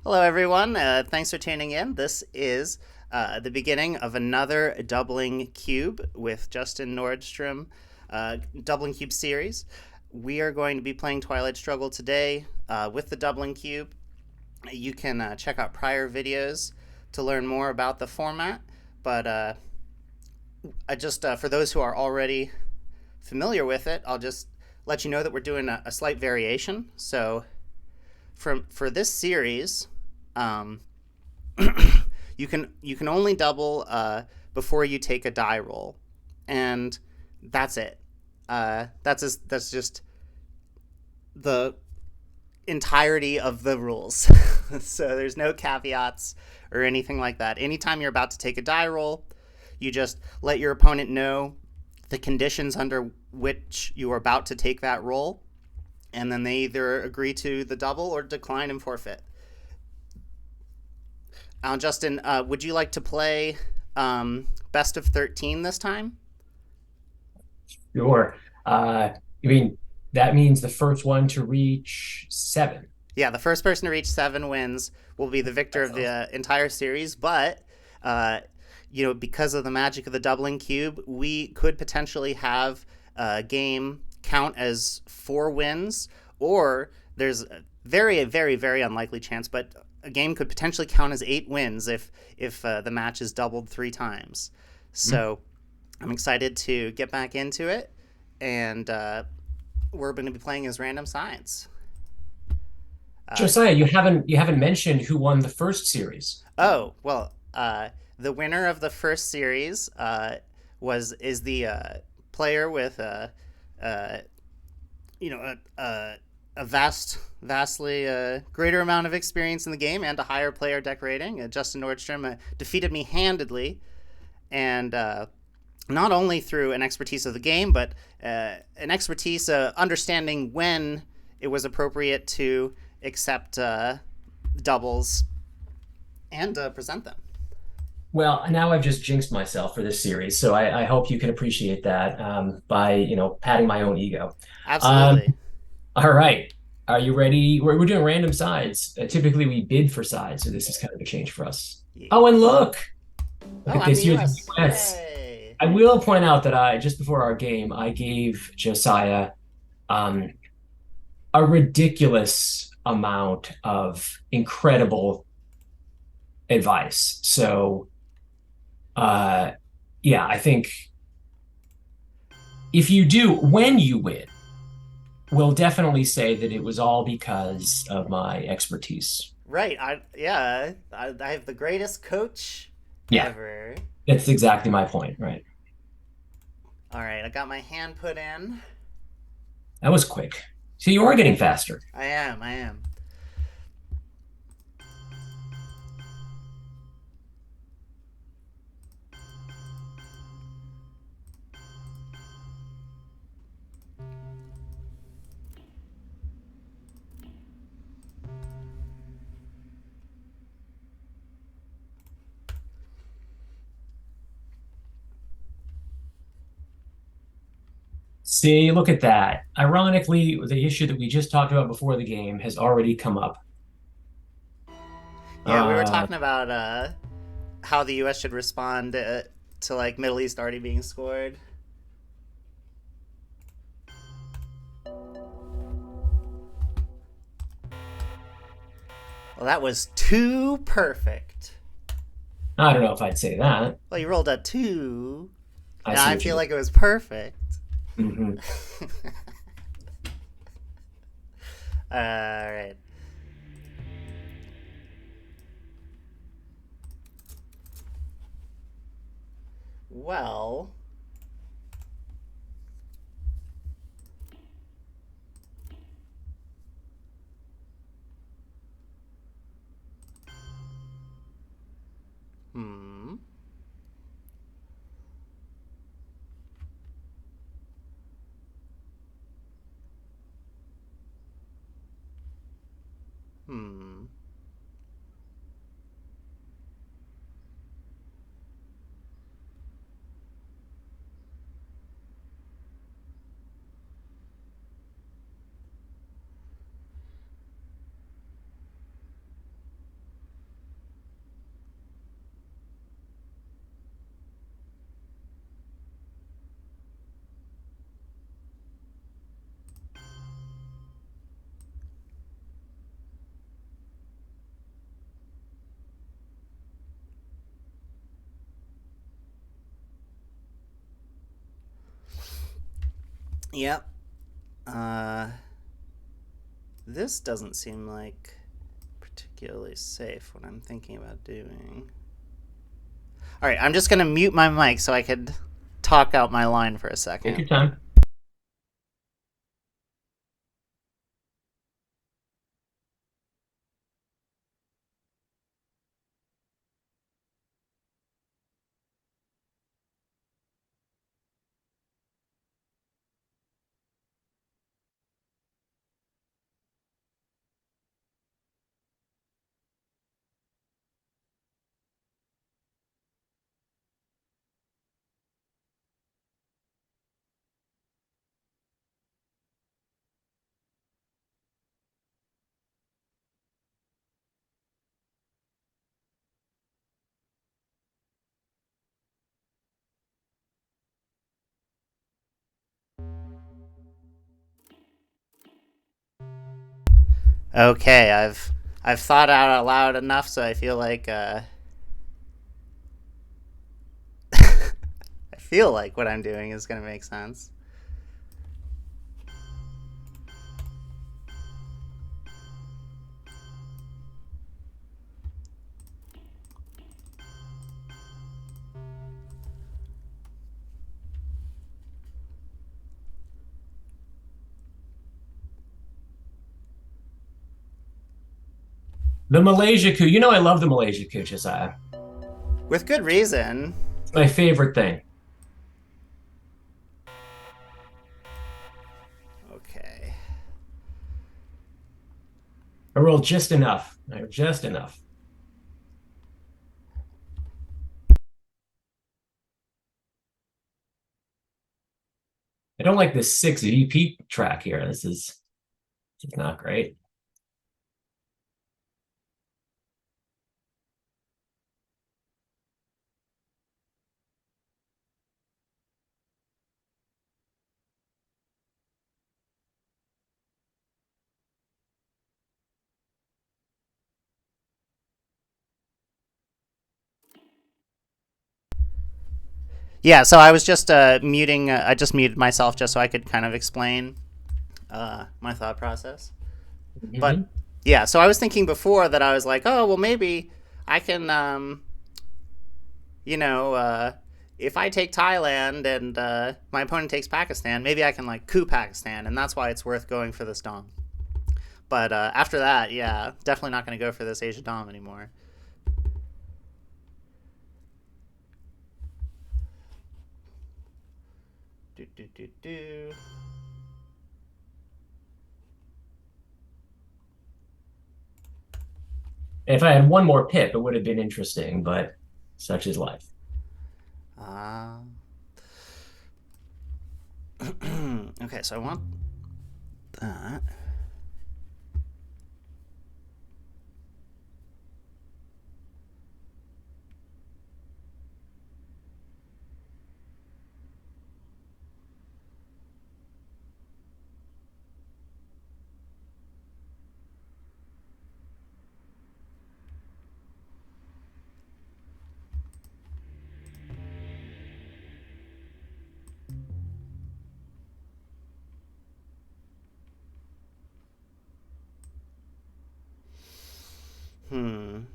Hello, everyone. Thanks for tuning in. This is the beginning of another Doubling Cube with Justin Nordstrom Doubling Cube series. We are going to be playing Twilight Struggle today with the Doubling Cube. You can check out prior videos to learn more about the format, but I just for those who are already familiar with it, I'll just let you know that we're doing a slight variation. So, for this series, um, you can only double before you take a die roll, and that's it. That's just the entirety of the rules. So there's no caveats or anything like that. Anytime you're about to take a die roll, you just let your opponent know the conditions under which you are about to take that roll, and then they either agree to the double or decline and forfeit. Justin, would you like to play best of 13 this time? Sure. I mean, that means the first one to reach seven. Yeah, the first person to reach 7 wins will be the victor That of the sounds entire series. But uh, because of the magic of the doubling cube, we could potentially have a game count as 4 wins, or there's a very, very, very unlikely chance, but a game could potentially count as 8 wins if the match is doubled 3 times. Mhm. So I'm excited to get back into it, and we're going to be playing as random science. Uh, Josiah, you haven't mentioned who won the first series. Oh, well, the winner of the first series is the player with uh, a vastly greater amount of experience in the game and a higher player deck rating. Justin Nordstrom defeated me handedly, and not only through an expertise of the game, but an expertise understanding when it was appropriate to accept doubles and present them. Well, now I've just jinxed myself for this series, so I hope you can appreciate that by patting my own ego. Um, Absolutely. all right, are you ready? We're doing random sides. Typically, we bid for sides, so this is kind of a change for us. Yeah. Oh, and look Oh, at I'm the this. You're the U.S. U.S. Yay! I will point out that I just before our game, I gave Josiah um, a ridiculous amount of incredible advice. So, uh, yeah, I think if you do, when you win, we'll definitely say that it was all because of my expertise. Right. I have the greatest coach Yeah, ever. that's exactly my point, right? All right. I got my hand put in. That was quick. So you are getting faster. I am. I am. See, look at that. Ironically, the issue that we just talked about before the game has already come up. Yeah, we were Uh, talking about how the U.S. should respond to like Middle East already being scored. Well, that was too perfect. I don't know if I'd say that. Well, you rolled a two. I Now see I what you feel mean. like it was perfect. Hmm. All right. Well, hmm. Hmm. Yep. Uh, this doesn't seem like particularly safe what I'm thinking about doing. All right, I'm just gonna mute my mic so I could talk out my line for a Take second. your time. Okay, I've thought out loud enough, so I feel like I feel like what I'm doing is gonna make sense. The Malaysia coup. You know I love the Malaysia coup, Josiah. With good reason. It's my favorite thing. Okay. I rolled just enough. Just enough. I don't like this 6 VP track here. This is not great. Yeah, so I was just muting. I just muted myself just so I could kind of explain my thought process. But Mhm. yeah, so I was thinking before that I was like, oh well, maybe I can, you know, if I take Thailand and my opponent takes Pakistan, maybe I can like coup Pakistan, and that's why it's worth going for this dom. But after that, yeah, definitely not going to go for this Asia dom anymore. Do do do do. If I had one more pip, it would have been interesting, but such is life. Uh, okay, so I want that. Hmm.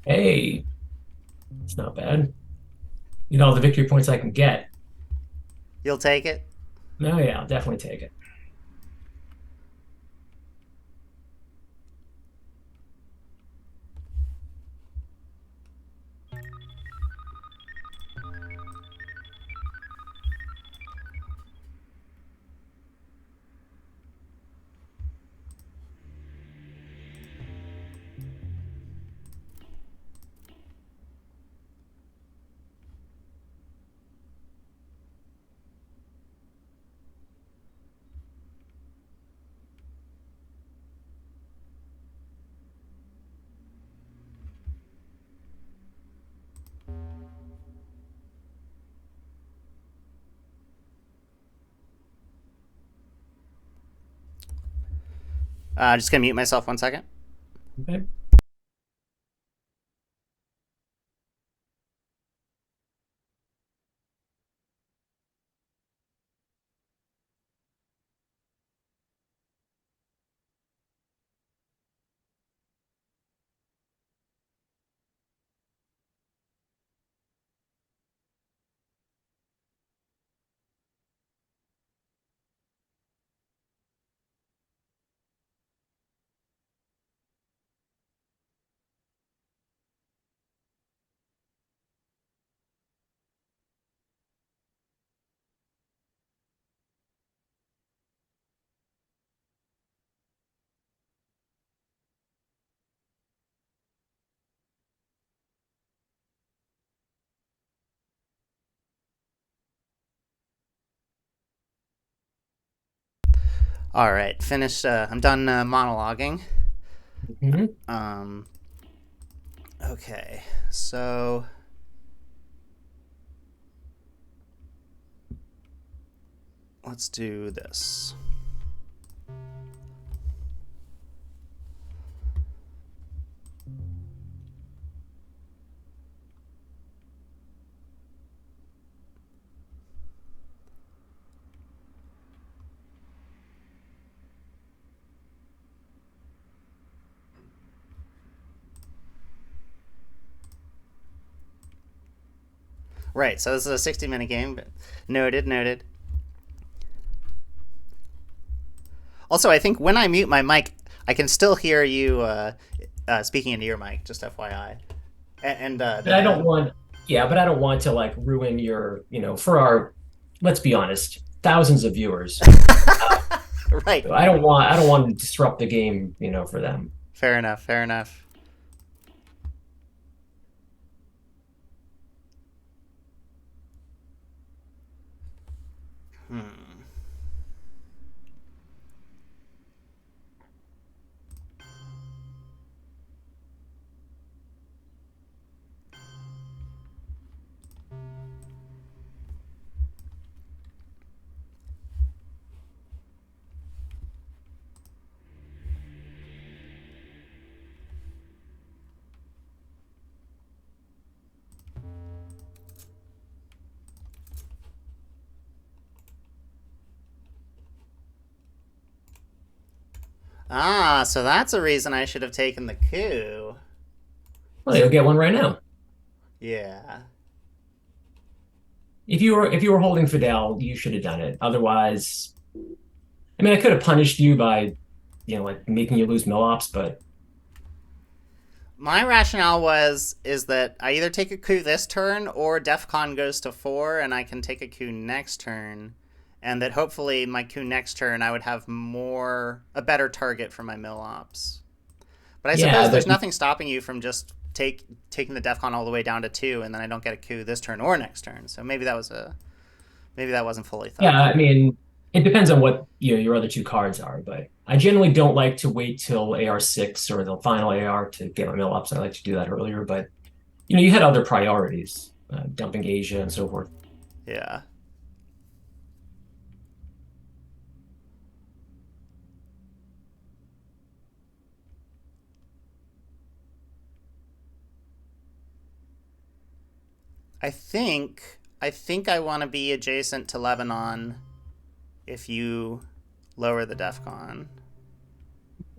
Hey, it's not bad. You know, all the victory points I can get. You'll take it. No, yeah, I'll definitely take it. Just gonna mute myself 1 second. Okay. All right, finished. I'm done monologuing. Mhm. Um, okay, so let's do this. Right, so this is a 60-minute game. But noted, noted. Also, I think when I mute my mic, I can still hear you speaking into your mic. Just FYI. And But I don't want, yeah, but I don't want to like ruin your, for our, let's be honest, thousands of viewers. right. I don't want to disrupt the game, for them. Fair enough. Fair enough. Hmm. Ah, so that's a reason I should have taken the coup. Well, you'll get one right now. Yeah. If you were holding Fidel, you should have done it. Otherwise, I mean, I could have punished you by, like making you lose mill ops, but My rationale was is that I either take a coup this turn or DEFCON goes to 4 and I can take a coup next turn, and that hopefully my coup next turn I would have a better target for my mill ops. But I yeah, suppose but there's nothing stopping you from just taking the DEFCON all the way down to 2 and then I don't get a coup this turn or next turn. So maybe that wasn't fully thought yeah, I through. mean, it depends on what your other two cards are. But I generally don't like to wait till AR6 or the final AR to get my mill ups. I like to do that earlier. But you had other priorities, dumping Asia and so forth. Yeah. I think I want to be adjacent to Lebanon if you lower the DEFCON.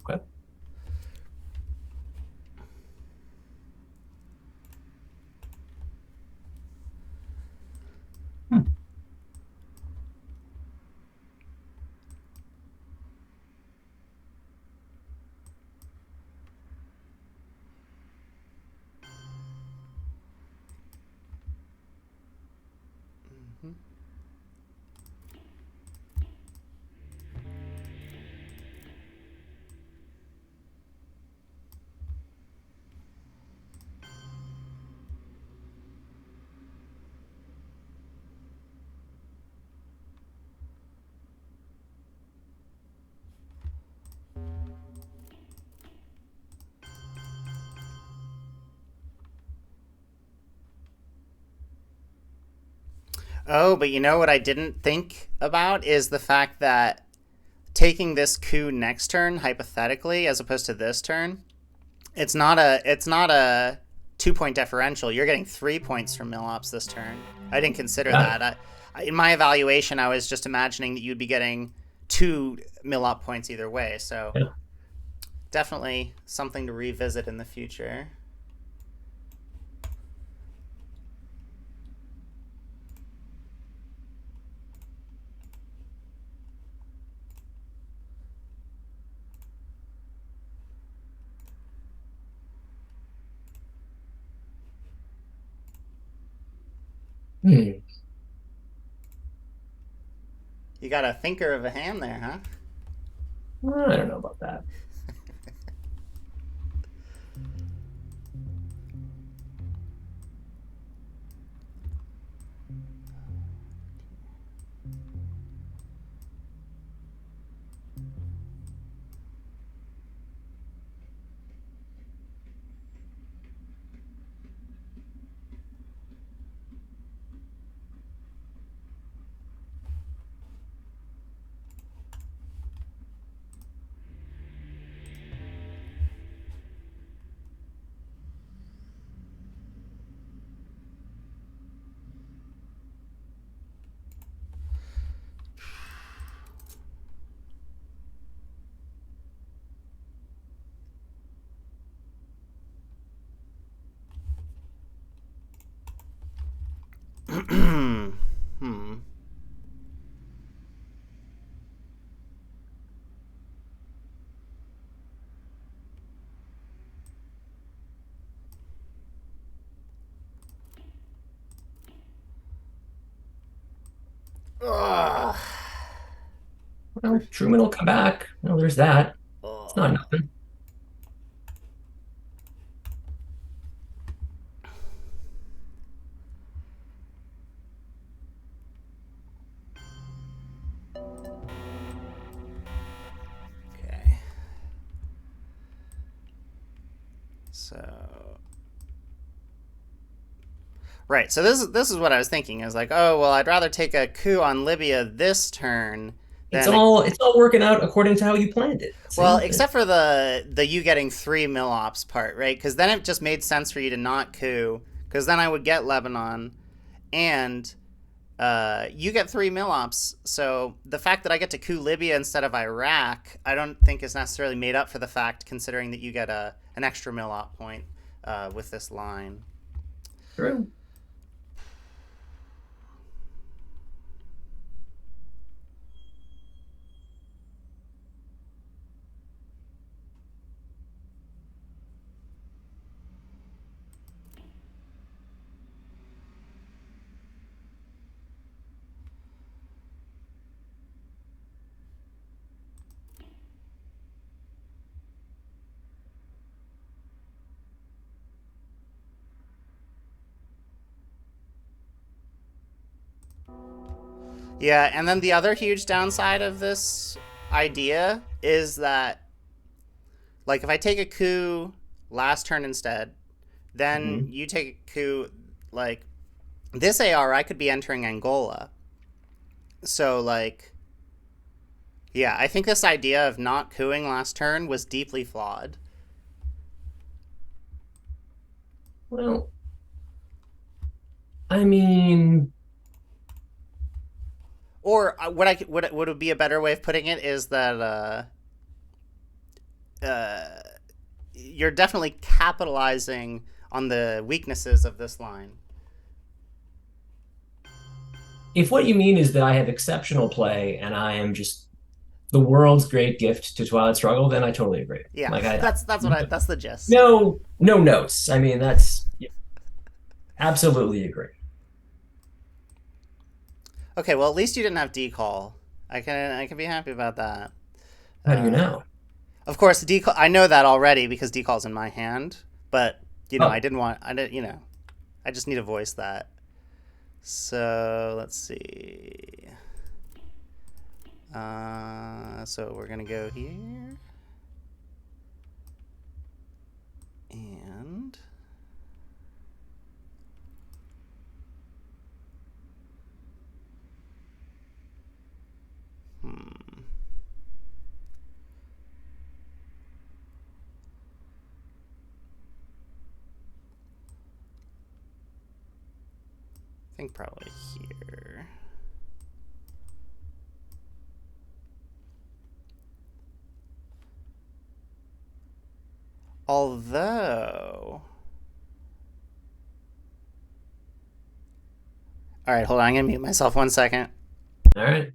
Okay. Hmm. Oh, but you know what I didn't think about is the fact that taking this coup next turn hypothetically as opposed to this turn, it's not a 2 point differential. You're getting 3 points from Millops this turn. I didn't consider Got it. that. In my evaluation, I was just imagining that you'd be getting 2 Millop points either way. So Yeah. definitely something to revisit in the future. Hmm. You got a thinker of a hand there, huh? I don't know about that. Hmm. Ugh. Well, Truman will come back. Well, there's that. It's not Ugh. nothing. Okay. So right. So this is what I was thinking. I was like, oh well, I'd rather take a coup on Libya this turn It's than a all it's all working out according to how you planned it. well, See? except for the you getting 3 Millops part, right? Because then it just made sense for you to not coup, because then I would get Lebanon, and you get 3 Millops. So the fact that I get to coup Libya instead of Iraq, I don't think is necessarily made up for the fact, considering that you get a an extra Millop point with this line. True. Yeah, and then the other huge downside of this idea is that, like, if I take a coup last turn instead, then Mhm. you take a coup, like, this AR, I could be entering Angola. So, like, yeah, I think this idea of not cooing last turn was deeply flawed. Well, I mean, Or what would be a better way of putting it is that you're definitely capitalizing on the weaknesses of this line. if what you mean is that I have exceptional play and I am just the world's great gift to Twilight Struggle, then I totally agree. Yeah, Like I that's the gist. no notes. I mean, that's yeah, absolutely agree. Okay, well at least you didn't have decall. I can be happy about that. How do you Uh, know? of course, decall. I know that already because decall's in my hand. But I Oh, didn't want. I didn't. I just need to voice that. So let's see. So we're gonna go here and hmm. think probably here. Although, all right, hold on. I'm gonna mute myself 1 second. All right.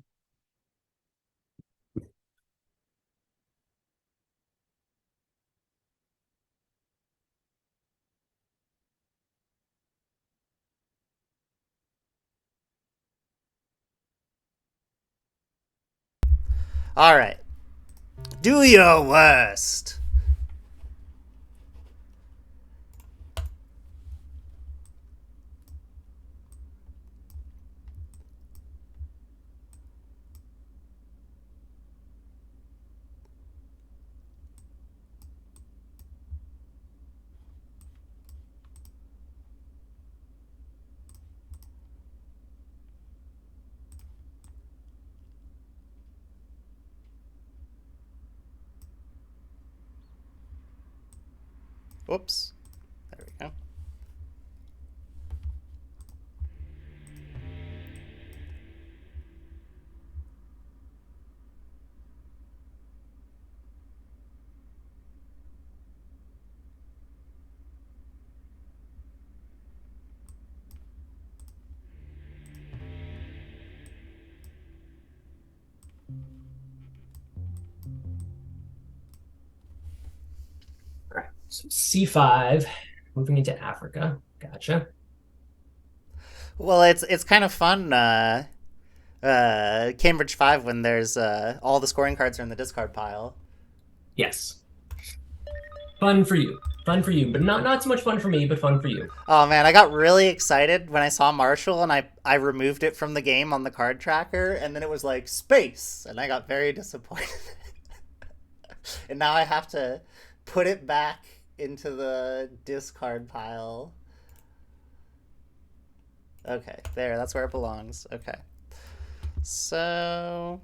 All right, do your worst. Whoops. There we go. All right. So C5, moving into Africa. Gotcha. Well, it's kind of fun. Cambridge 5 when there's all the scoring cards are in the discard pile. Yes. Fun for you. Fun for you, but not so much fun for me, but fun for you. Oh man, I got really excited when I saw Marshall and I removed it from the game on the card tracker and then it was like space and I got very disappointed. And now I have to put it back into the discard pile. Okay, there, that's where it belongs. Okay. So,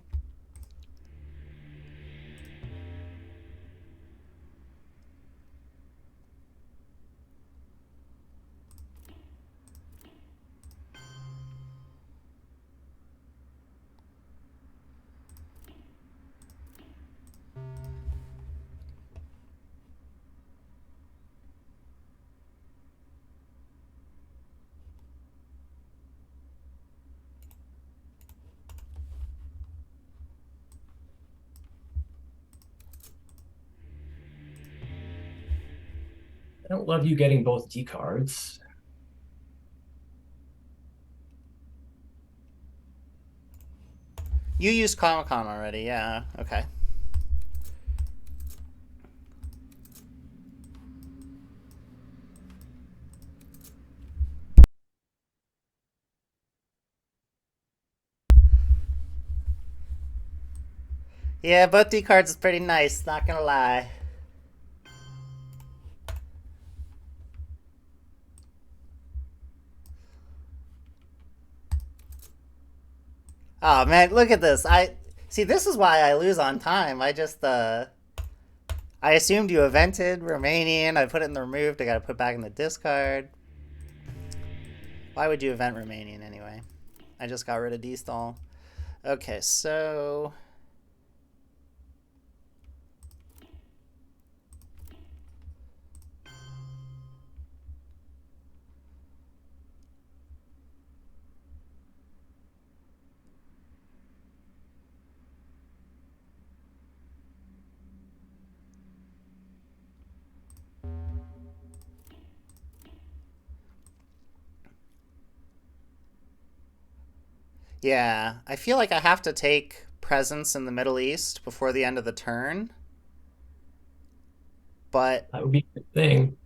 I don't love you getting both D cards. you used Comic Con already, yeah. Okay. Yeah, both D cards is pretty nice, not gonna lie. Oh man, look at this. I see this is why I lose on time. I assumed you evented Romanian. I put it in the removed. I got to put back in the discard. Why would you event Romanian anyway? I just got rid of D-stall. Okay, so yeah, I feel like I have to take presence in the Middle East before the end of the turn, but That would be a good thing.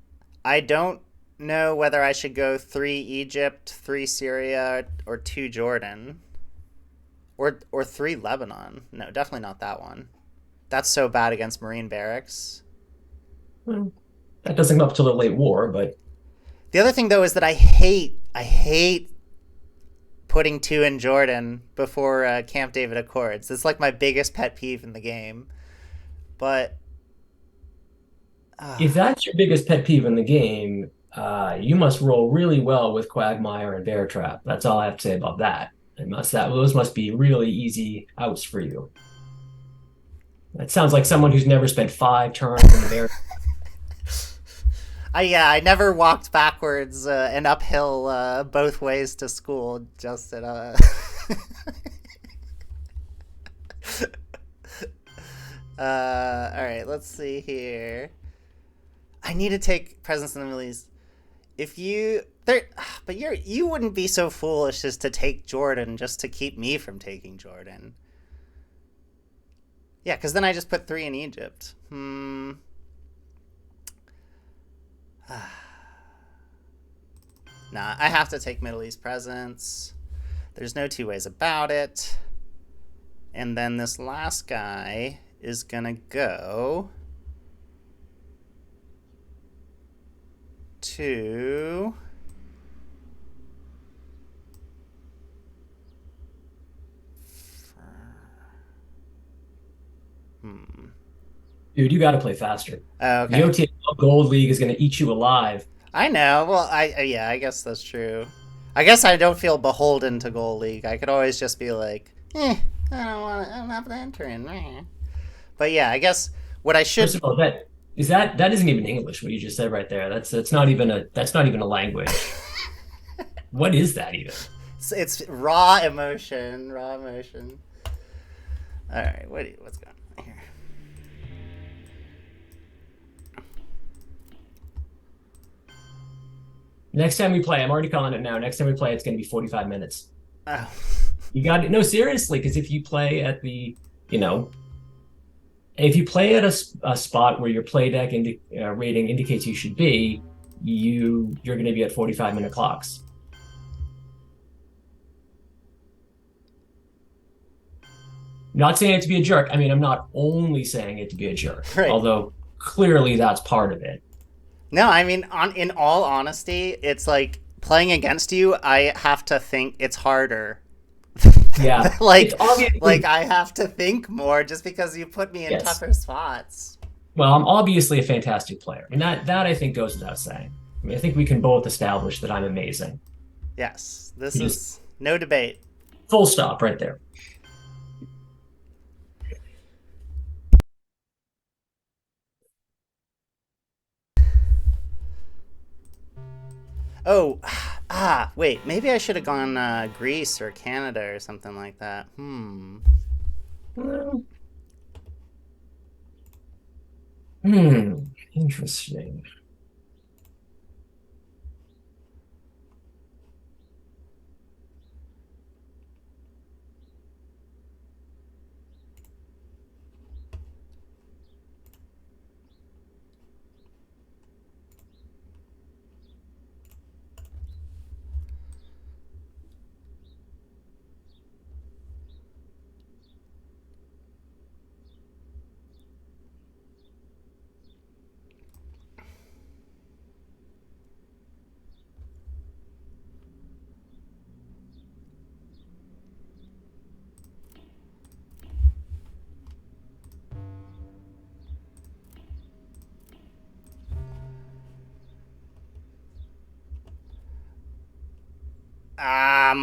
I don't know whether I should go 3 Egypt, 3 Syria, or 2 Jordan. Or 3 Lebanon. No, definitely not that one. That's so bad against Marine barracks. Well, that doesn't come up till the late war, but The other thing though is that I hate putting 2 in Jordan before Camp David Accords. It's like my biggest pet peeve in the game. But if that's your biggest pet peeve in the game, You must roll really well with Quagmire and Bear Trap. That's all I have to say about that. Those must be really easy outs for you. That sounds like someone who's never spent 5 turns in the bear. I never walked backwards and uphill both ways to school. Just at all right, let's see here. I need to take Presence in the Middle East. If you there, but you wouldn't be so foolish as to take Jordan just to keep me from taking Jordan. Yeah, because then I just put three in Egypt. Nah, I have to take Middle East Presence. There's no two ways about it. And then this last guy is gonna go to. Hmm. Dude, you got to play faster. Oh, The okay. OTL Gold League is going to eat you alive. I know. Well, yeah, I guess that's true. I guess I don't feel beholden to Goal League. I could always just be like, I don't want. I don't have to enter in. But yeah, I guess what I First should. of all, that isn't even English. What you just said right there. That's not even a language. What is that even? It's raw emotion. Raw emotion. All right. What's going on here? Next time we play, I'm already calling it now. Next time we play, it's going to be 45 minutes. Oh. You got it. No, seriously, because if you play at you know, if you play at a spot where your play deck rating indicates you should be, you're going to be at 45-minute clocks. Not saying it to be a jerk. I mean, I'm not only saying it to be a jerk, Right. although clearly that's part of it. No, I mean, in all honesty, it's like playing against you. I have to think it's harder. Yeah, it's like, like obviously I have to think more just because you put me in yes. tougher spots. Well, I'm obviously a fantastic player. I mean, that I think goes without saying. I mean, I think we can both establish that I'm amazing. Yes, this We just is no debate. full stop right there. Oh, wait. Maybe I should have gone Greece or Canada or something like that. Hmm, hmm, interesting.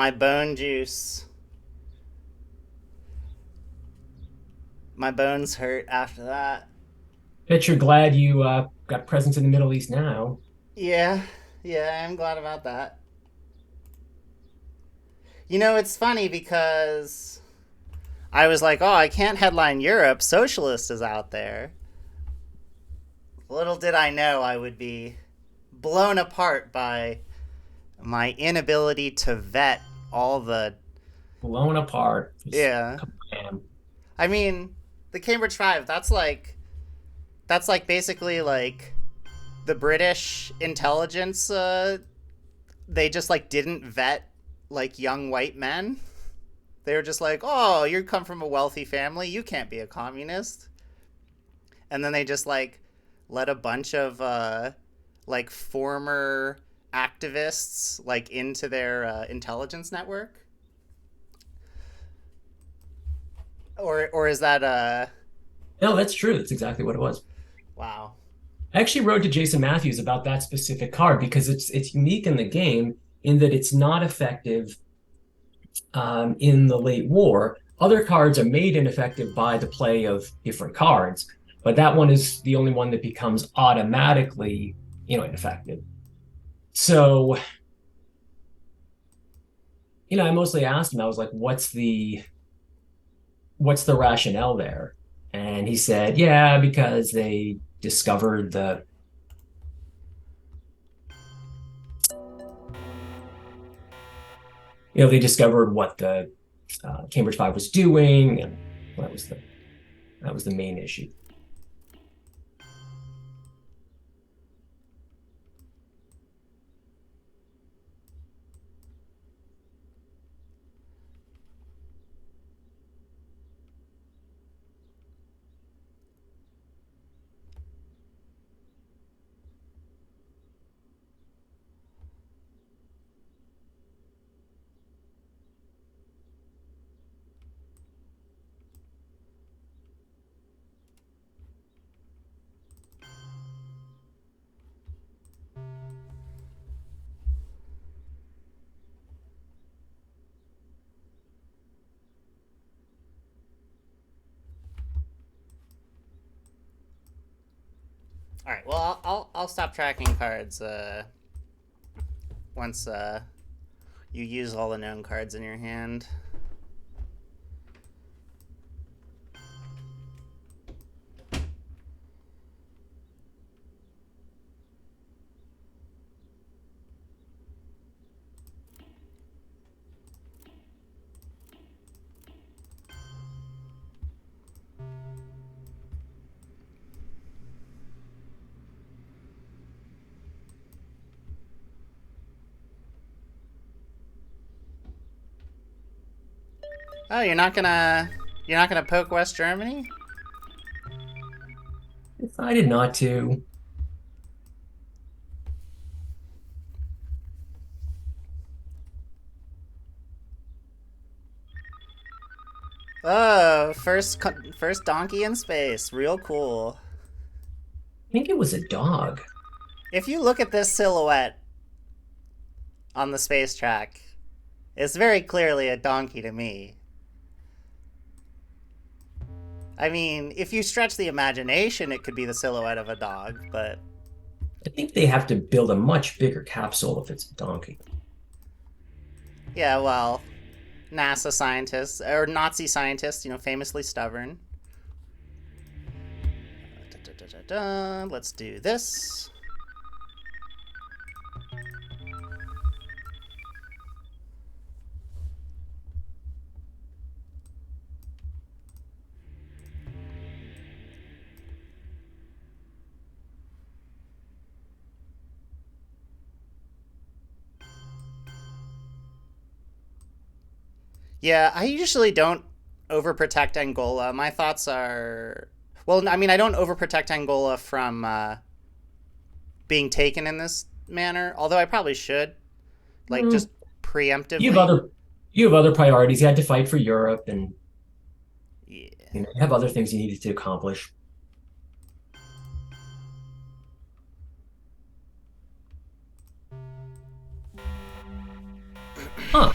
My bone juice. My bones hurt after that. Bet you're glad you got presence in the Middle East now. Yeah, yeah, I'm glad about that. You know, it's funny because I was like, oh, I can't headline Europe. Socialist is out there. Little did I know I would be blown apart by my inability to vet all the. Blown apart. Just Yeah. kabam. I mean, the Cambridge Five, that's like basically like the British intelligence. They just like didn't vet like young white men. They were just like, oh, you come from a wealthy family, you can't be a communist. And then they just like let a bunch of like former activists like into their intelligence network. Or is that No, that's true. That's exactly what it was. wow. I actually wrote to Jason Matthews about that specific card because it's unique in the game in that it's not effective in the late war. Other cards are made ineffective by the play of different cards, but that one is the only one that becomes automatically, ineffective. So, I mostly asked him, I was like, what's the rationale there? And he said, yeah, because they discovered they discovered what the Cambridge Five was doing, and that was the main issue. All right. Well, I'll stop tracking cards once you use all the known cards in your hand. Oh, you're not gonna poke West Germany? Decided not to. Oh, first donkey in space. Real cool. I think it was a dog. If you look at this silhouette on the space track, it's very clearly a donkey to me. I mean, if you stretch the imagination, it could be the silhouette of a dog, but I think they have to build a much bigger capsule if it's a donkey. yeah, well, NASA scientists or Nazi scientists, famously stubborn. Let's do this. Yeah, I usually don't overprotect Angola. My thoughts are, well, I mean, I don't overprotect Angola from being taken in this manner, although I probably should, like, Hmm. just You have preemptively. other you have other priorities. You had to fight for Europe, and Yeah. you have other things you needed to accomplish. Huh?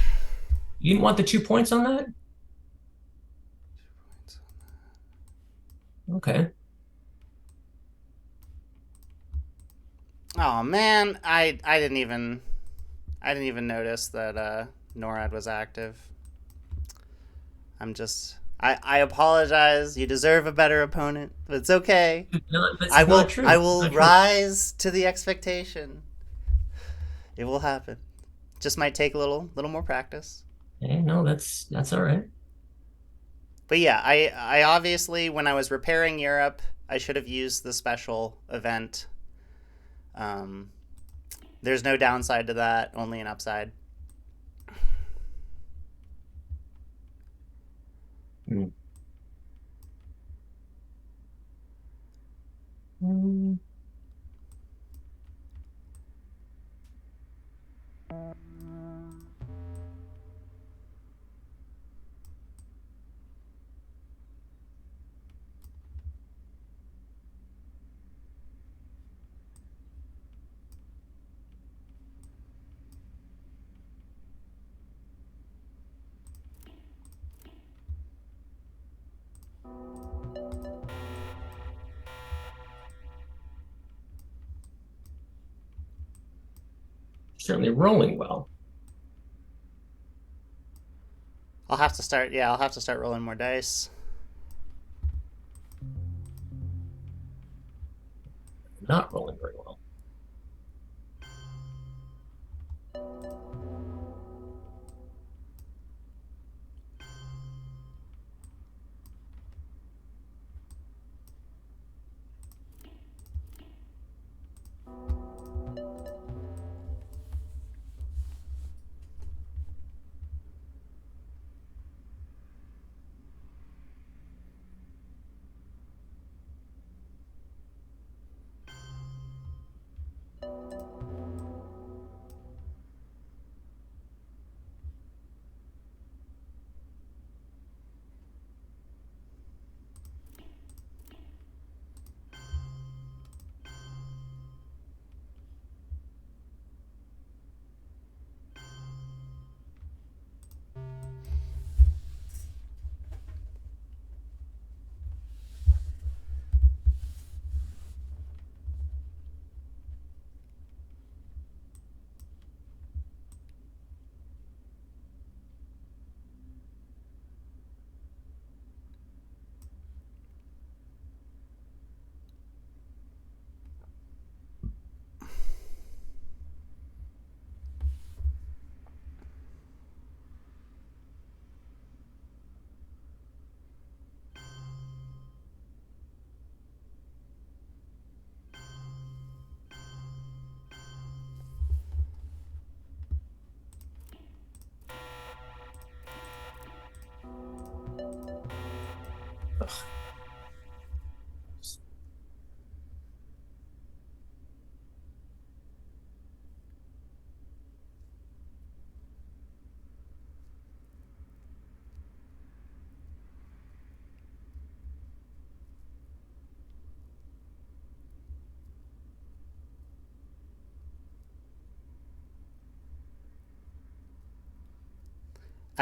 You didn't want the 2 points on that? Okay. Oh man, I didn't even notice that NORAD was active. I apologize. You deserve a better opponent, but it's okay. No, this I is not will I true. It's will not true. rise to the expectation. It will happen. Just might take a little more practice. Hey, no, that's all right. But yeah, I obviously when I was repairing Europe, I should have used the special event. Um, there's no downside to that, only an upside. Hmm. Mm. Certainly rolling well. I'll have to start. Yeah, I'll have to start rolling more dice. Not rolling very well.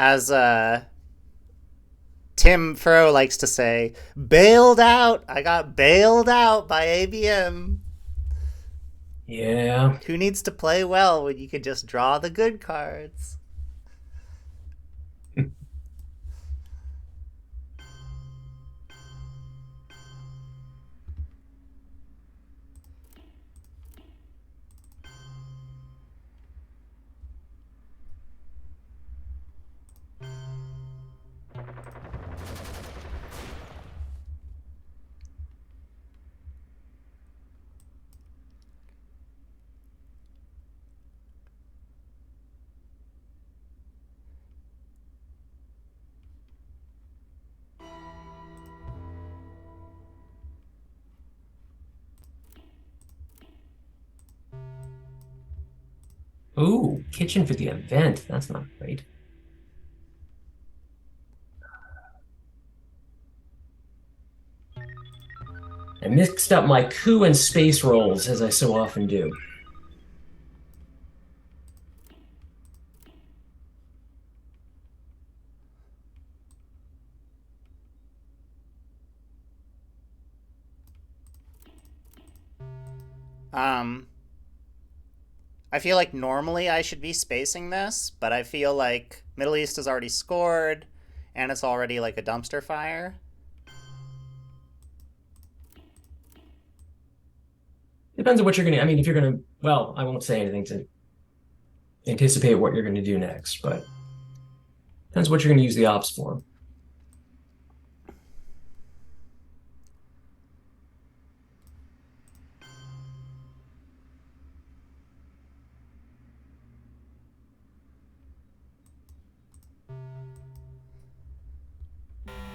As Tim Furrow likes to say, bailed out. I got bailed out by ABM. Yeah. Who needs to play well when you can just draw the good cards? Ooh, kitchen for the event. That's not great. I mixed up my coup and space rolls as I so often do. Um, I feel like normally I should be spacing this, but I feel like Middle East has already scored, and it's already like a dumpster fire. Depends on what you're gonna. I mean, if you're gonna, well, I won't say anything to anticipate what you're gonna do next, but depends what you're gonna use the ops for.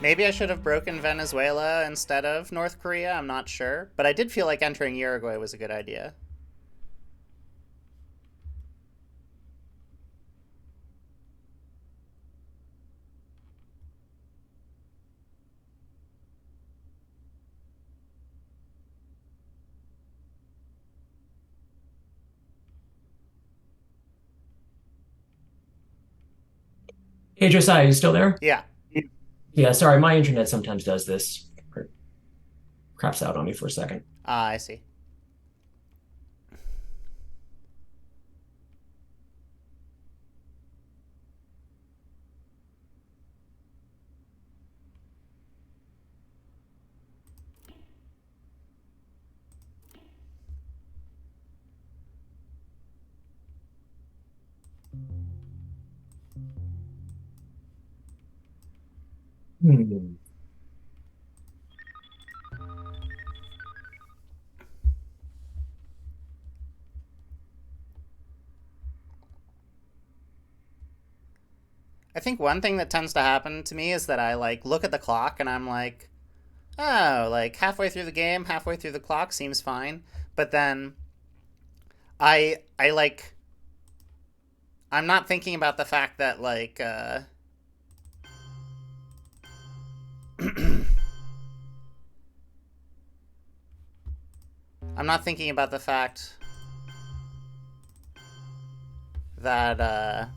Maybe I should have broken Venezuela instead of North Korea. I'm not sure, but I did feel like entering Uruguay was a good idea. Hey, Josiah, you still there? Yeah. Yeah, sorry, my internet sometimes does this. Or craps out on me for a second. Ah, I see. Hmm. I think one thing that tends to happen to me is that I like look at the clock and I'm like, oh, like halfway through the game, halfway through the clock seems fine. But then I like I'm not thinking about the fact that I'm not thinking about the fact that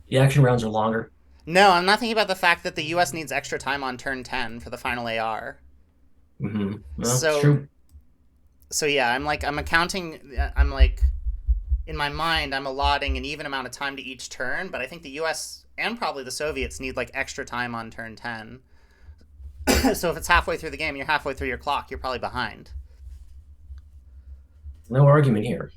The action rounds are longer. no, I'm not thinking about the fact that the US needs extra time on turn 10 for the final AR. Well, it's So true. so yeah, I'm accounting I'm like in my mind I'm allotting an even amount of time to each turn, but I think the US and probably the Soviets need like extra time on turn 10. So if it's halfway through the game, you're halfway through your clock, you're probably behind. No argument here.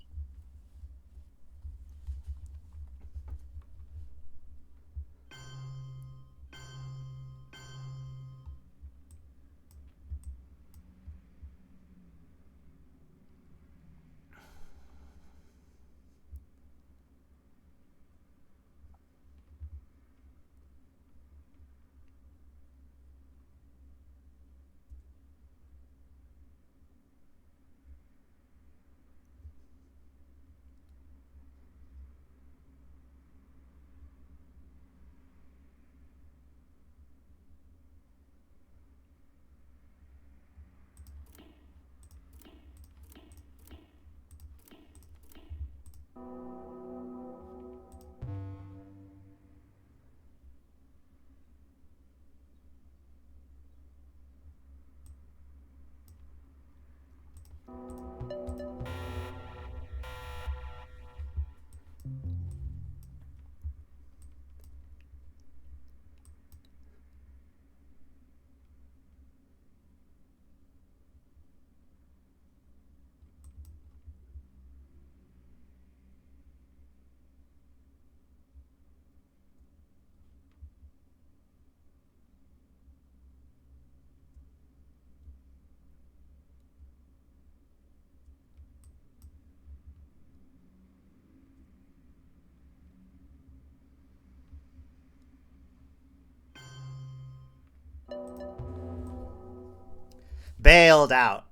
Bailed out.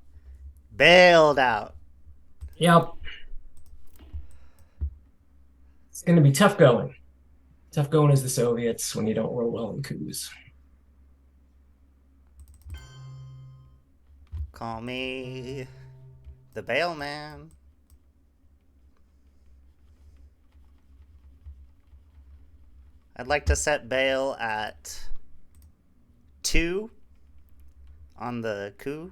Bailed out. Yep, it's going to be tough going. Tough going as the Soviets when you don't roll well in coups. Call me the bail man. I'd like to set bail at 2 on the coup.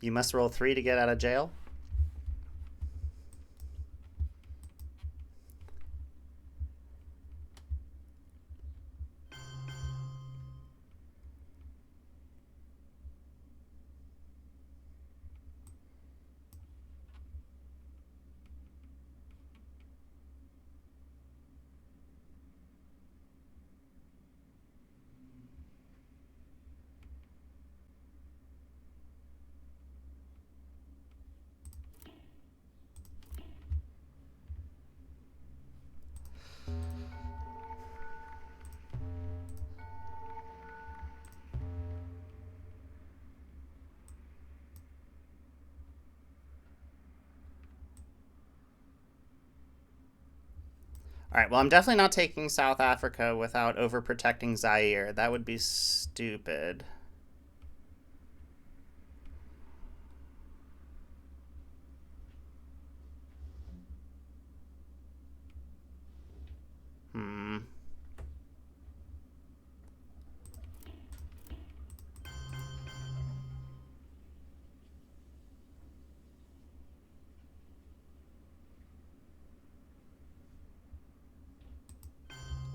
You must roll 3 to get out of jail. All right, well, I'm definitely not taking South Africa without overprotecting Zaire. That would be stupid.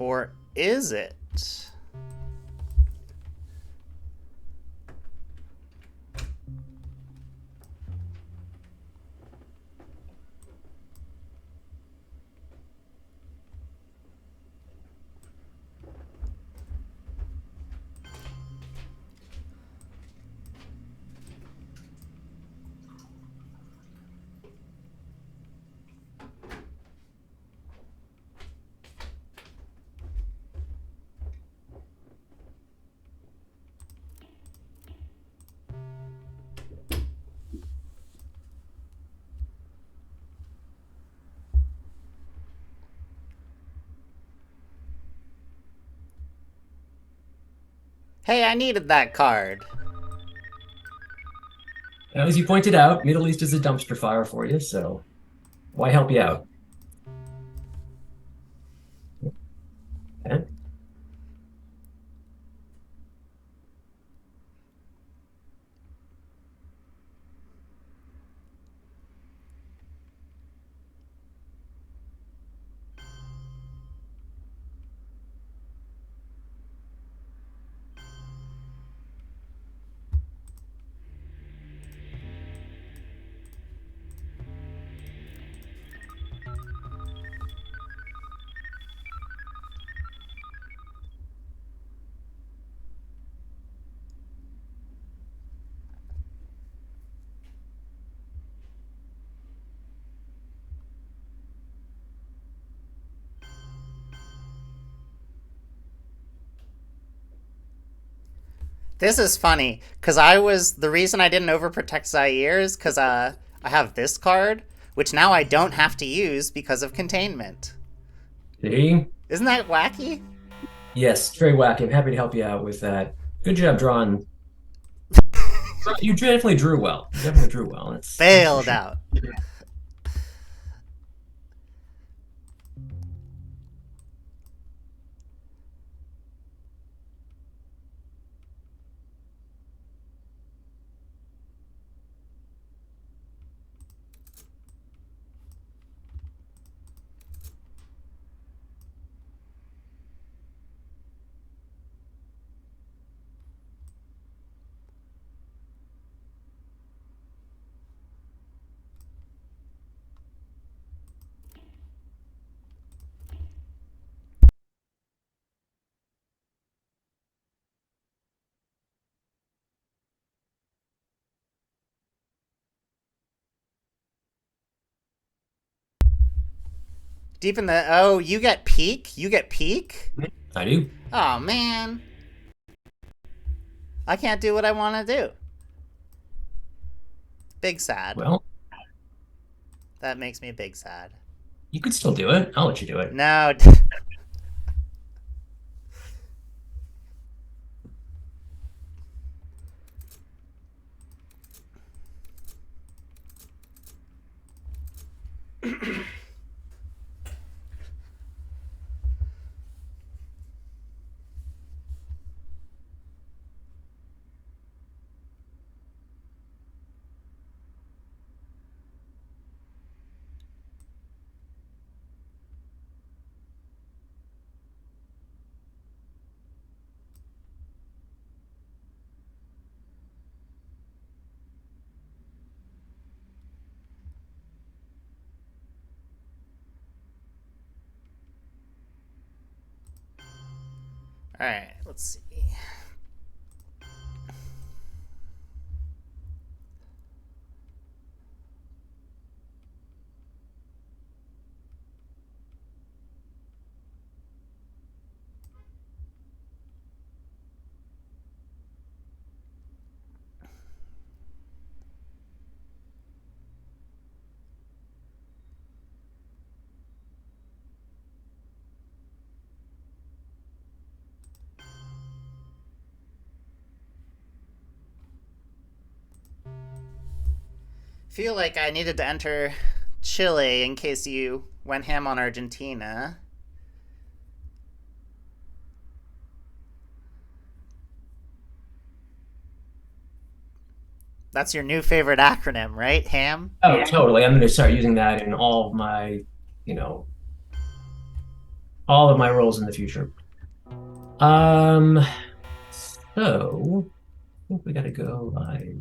Or is it? Hey, I needed that card. As you pointed out, Middle East is a dumpster fire for you, so why help you out? Okay. This is funny because the reason I didn't overprotect Zaire is because I have this card, which now I don't have to use because of containment. See? Isn't that wacky? Yes, very wacky. I'm happy to help you out with that. Good job drawing. You definitely drew well. You definitely drew well. That's for Bailed sure. out. Deep in the. Oh, you get peak? You get peak? I do. Oh, man. I can't do what I want to do. Big sad. Well, That makes me big sad. you could still do it. I'll let you do it. No. Alright, let's see. Feel like I needed to enter Chile in case you went ham on Argentina. That's your new favorite acronym, right? Ham? Oh, totally. I'm going to start using that in all of my, you know, all of my roles in the future. Um, so I think we gotta go like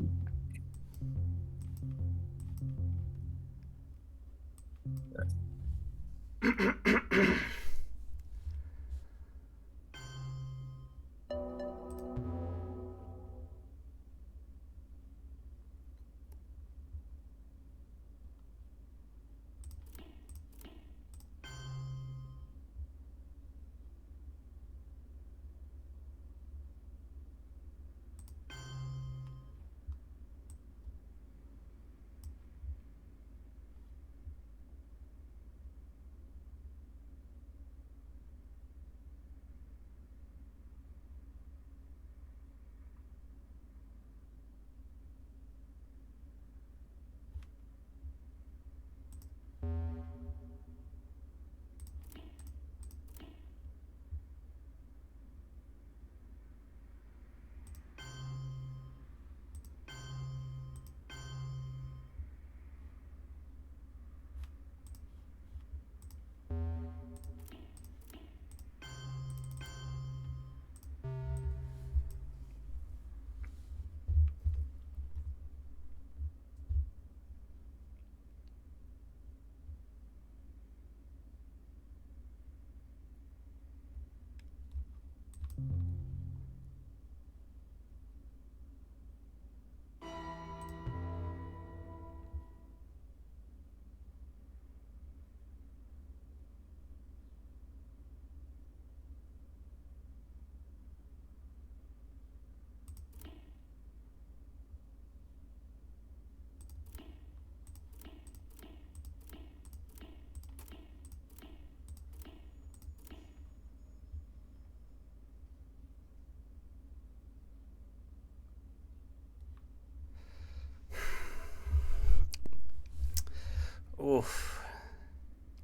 Oof,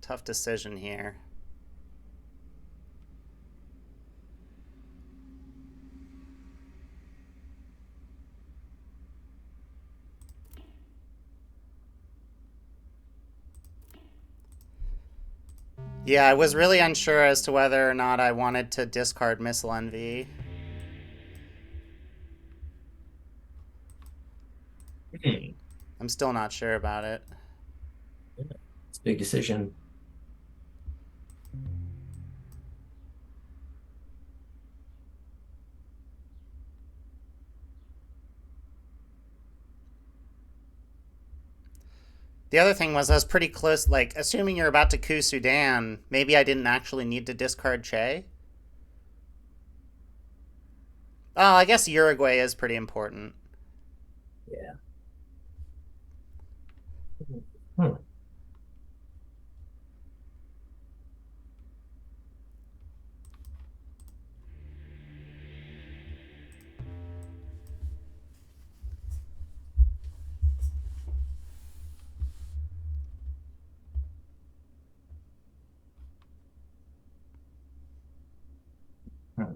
tough decision here. Yeah, I was really unsure as to whether or not I wanted to discard Missile Envy. hmm, I'm still not sure about it. it's a big decision. The other thing was I was pretty close, like, assuming you're about to coup Sudan, maybe I didn't actually need to discard Che. Oh, I guess Uruguay is pretty important. Yeah. Hmm. Hmm.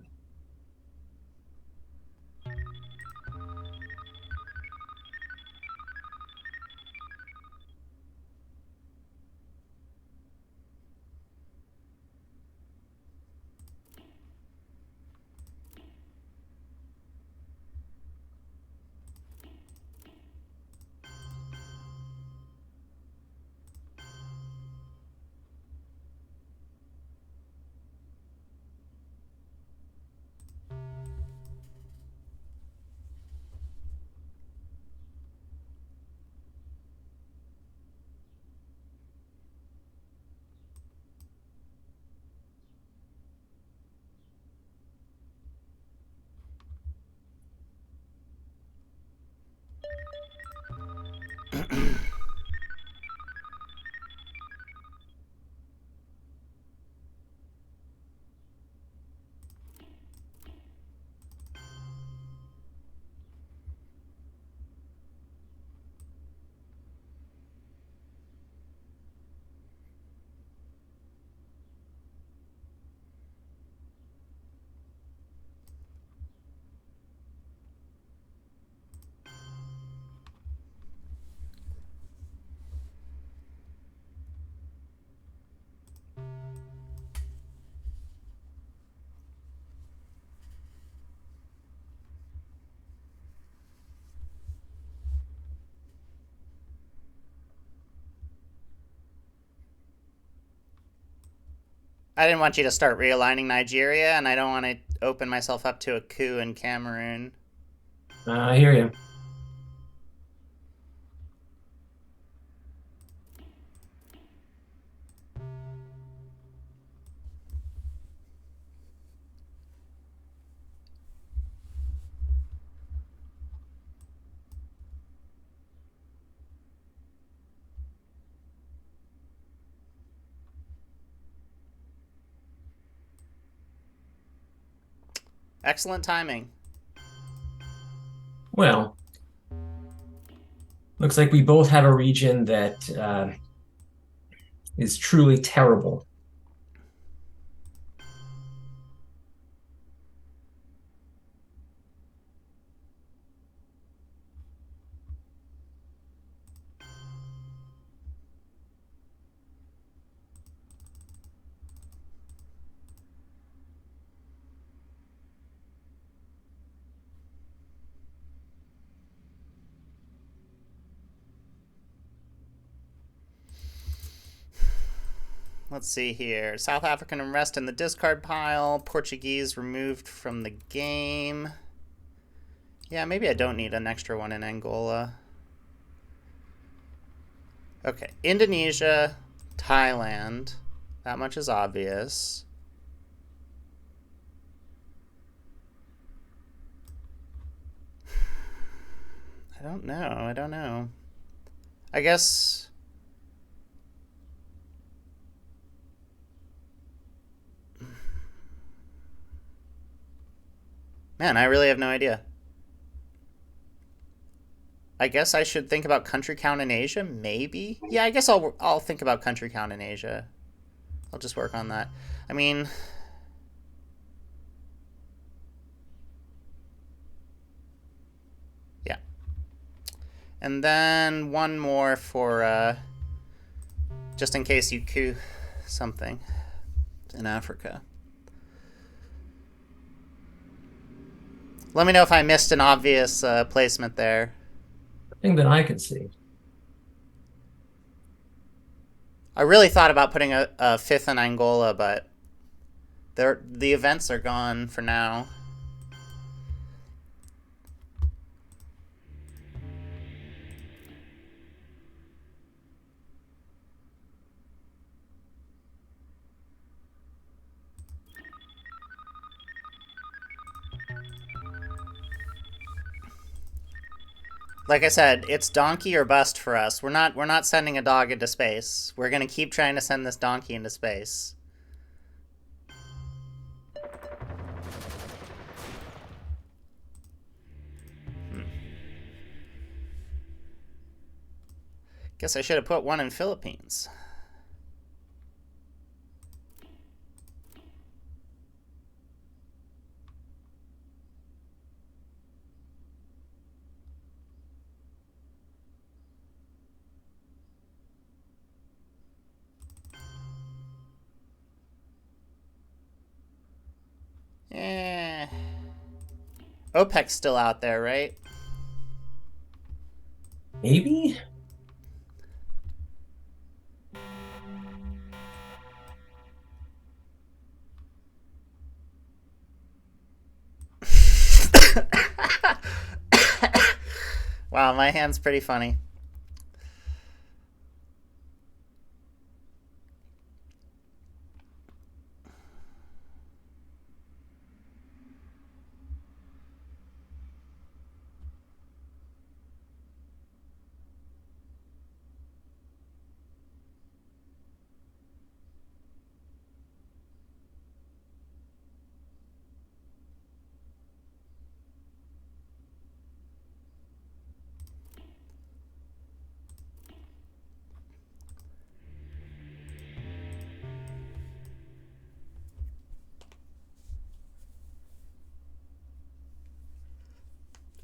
I didn't want you to start realigning Nigeria, and I don't want to open myself up to a coup in Cameroon. I hear you. Excellent timing. Well, looks like we both have a region that is truly terrible. Let's see here. South African unrest in the discard pile. Portuguese removed from the game. Yeah, maybe I don't need an extra one in Angola. Okay, Indonesia, Thailand. That much is obvious. I don't know. I don't know. I guess. Man, I really have no idea. I guess I should think about country count in Asia, maybe. Yeah, I guess I'll think about country count in Asia. I'll just work on that. I mean, yeah. And then one more for just in case you coup something in Africa. Let me know if I missed an obvious placement there. Thing that I can see. I really thought about putting a fifth in Angola, but the events are gone for now. Like I said, it's donkey or bust for us. We're not sending a dog into space. We're gonna keep trying to send this donkey into space. Guess I should have put one in Philippines. Eh. OPEC's still out there, right? Maybe? Wow, my hand's pretty funny.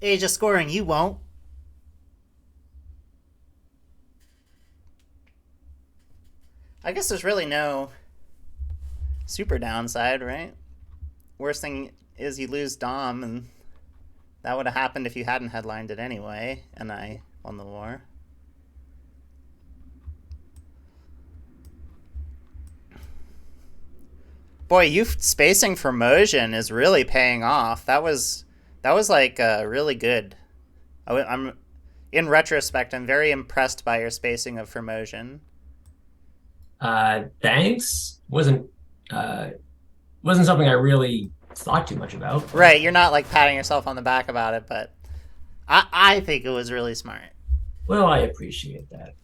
Asia scoring, you won't. I guess there's really no super downside, right? Worst thing is you lose Dom, and that would have happened if you hadn't headlined it anyway, and I won the war. Boy, you spacing for motion is really paying off. That was like really good. I'm in retrospect, I'm very impressed by your spacing of Formosion. Thanks. Uh, wasn't something I really thought too much about, but Right, you're not like patting yourself on the back about it, but I think it was really smart. well, I appreciate that.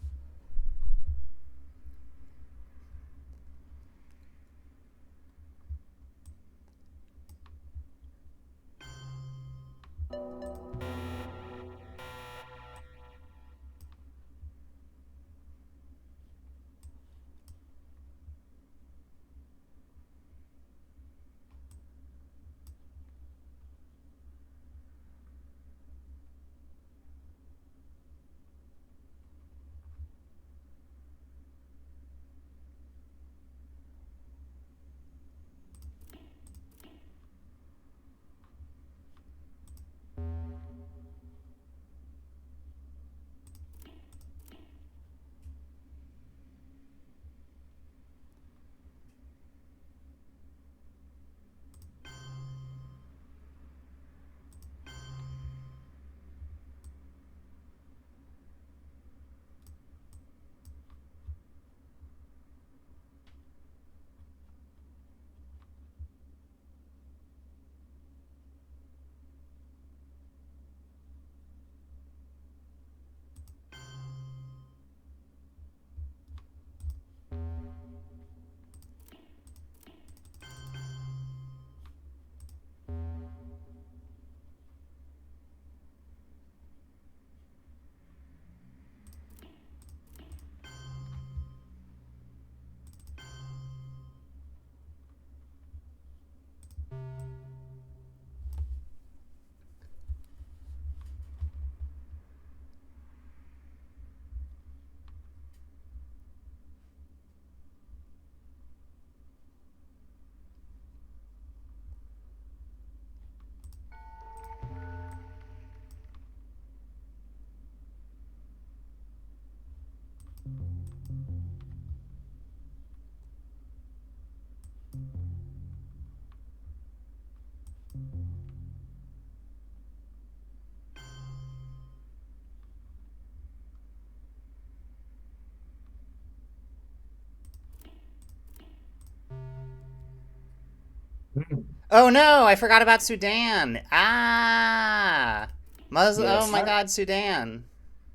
Hmm. Oh no, I forgot about Sudan. Ah, oh Yes, my God, Sudan.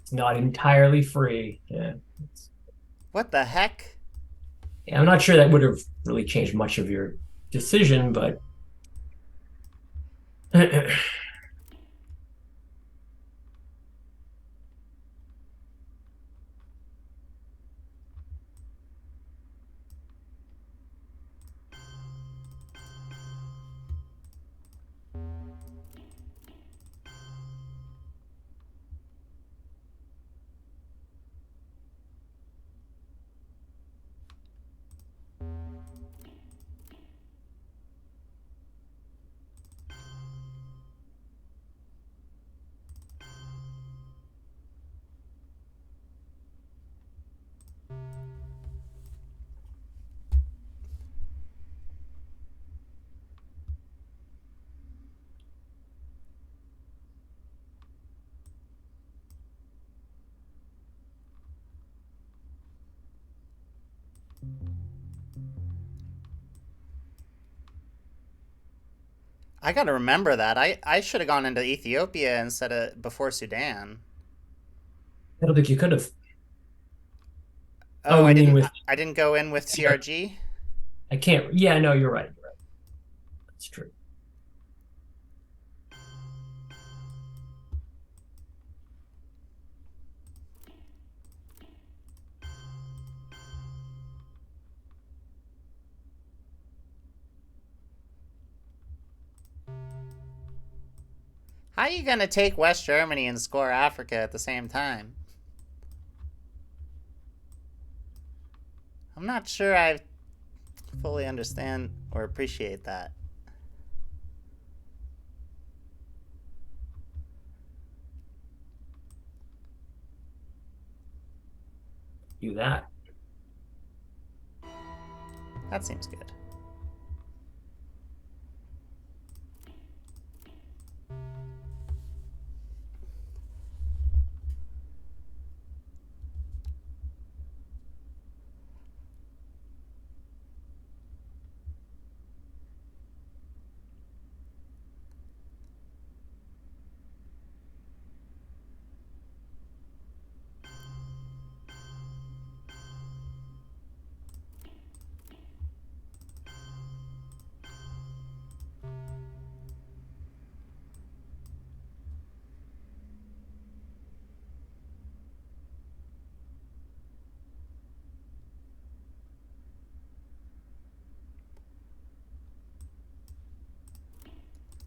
it's not entirely free. Yeah. What the heck? Yeah, I'm not sure that would have really changed much of your decision, but I gotta remember that. I should have gone into Ethiopia instead of before Sudan. I don't think you could have. Oh, Oh, I you mean didn't. with I didn't go in with CR? CRG. I can't. Yeah, no, you're right. You're right. That's true. How are you gonna take West Germany and score Africa at the same time? I'm not sure I fully understand or appreciate that. Do that. That seems good.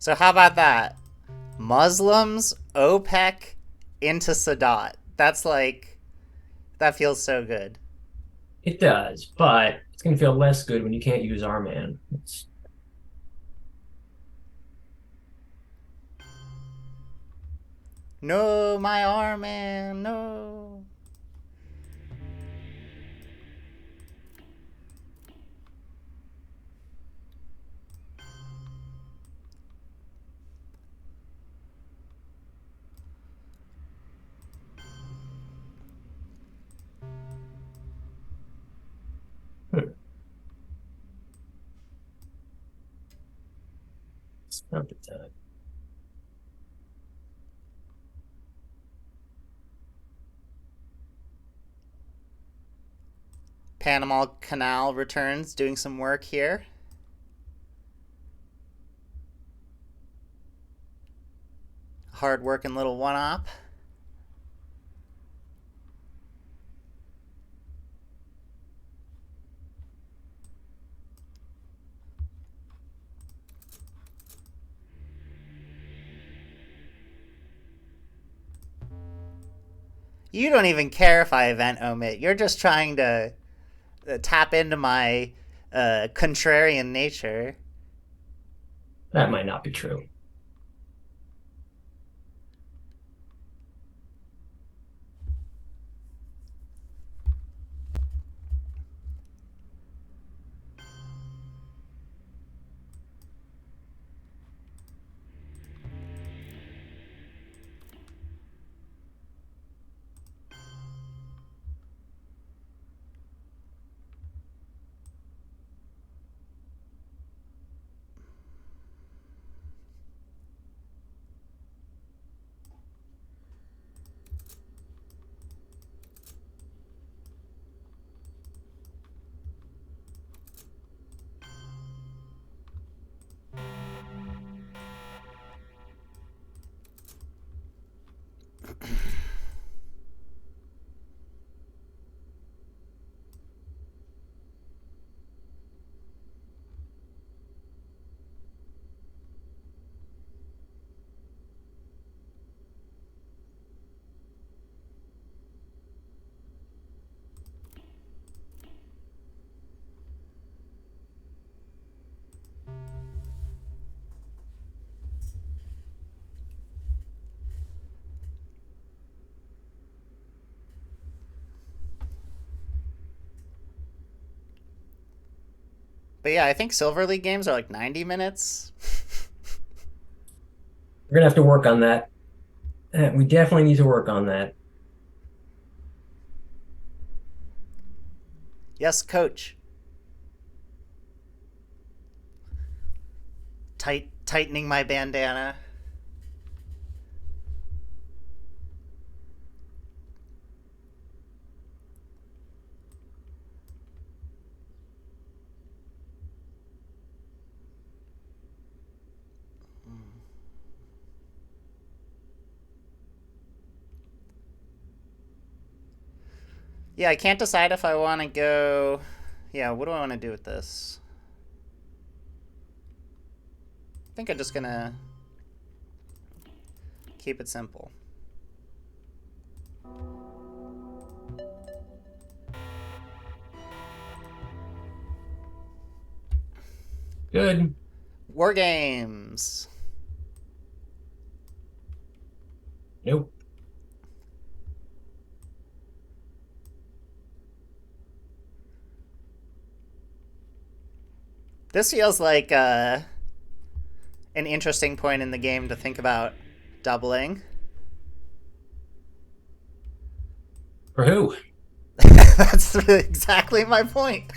So how about that? Muslims, OPEC, into Sadat. That's like that feels so good. It does, but it's going to feel less good when you can't use our man. No, my arm man, no. Hmm, it's not the time. Panama Canal returns, doing some work here. Hard working little one op. You don't even care if I event omit. You're just trying to tap into my contrarian nature. That might not be true. But yeah, I think Silver League games are like 90 minutes. We're going to have to work on that. We definitely need to work on that. Yes, coach. Tightening my bandana. Yeah, I can't decide if I want to go. Yeah, what do I want to do with this? I think I'm just gonna keep it simple. Good. War games. Nope. This feels like an interesting point in the game to think about doubling. For who? That's exactly my point.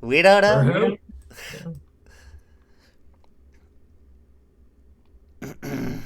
We don't For know. who? Yeah.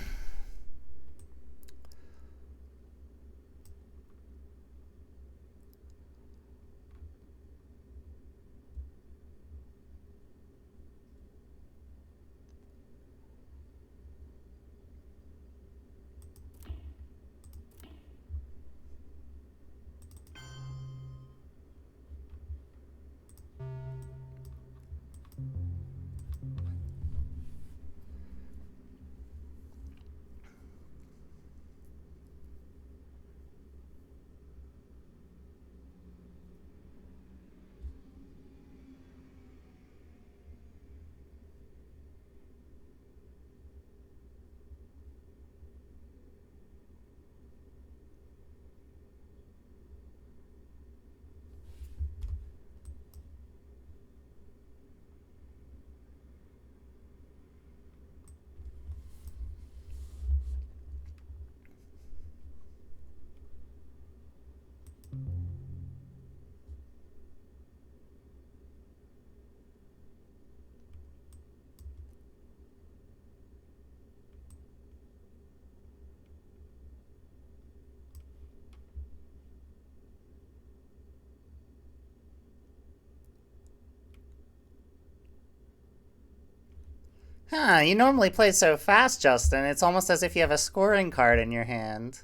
Huh, you normally play so fast, Justin. It's almost as if you have a scoring card in your hand.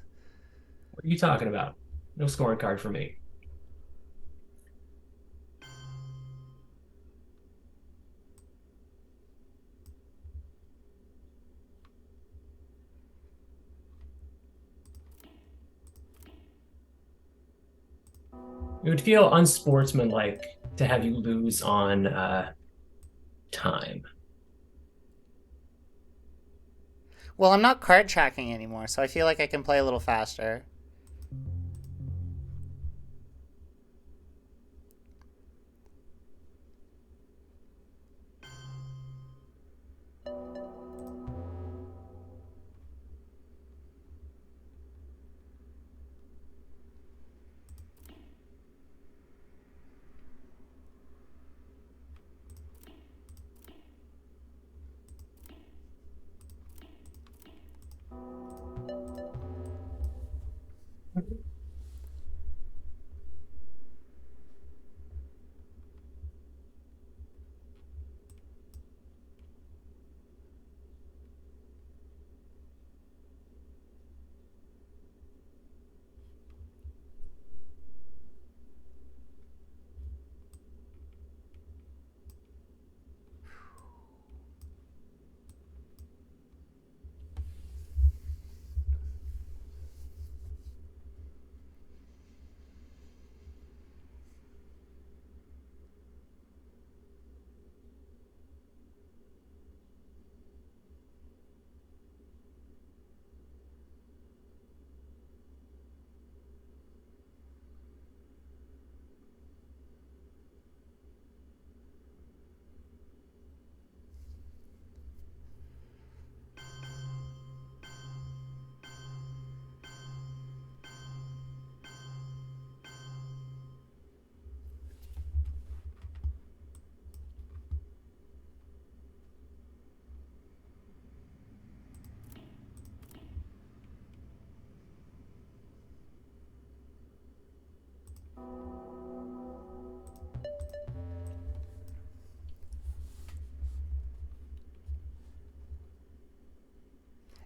What are you talking about? No scoring card for me. It would feel unsportsmanlike to have you lose on time. Well, I'm not card tracking anymore, so I feel like I can play a little faster.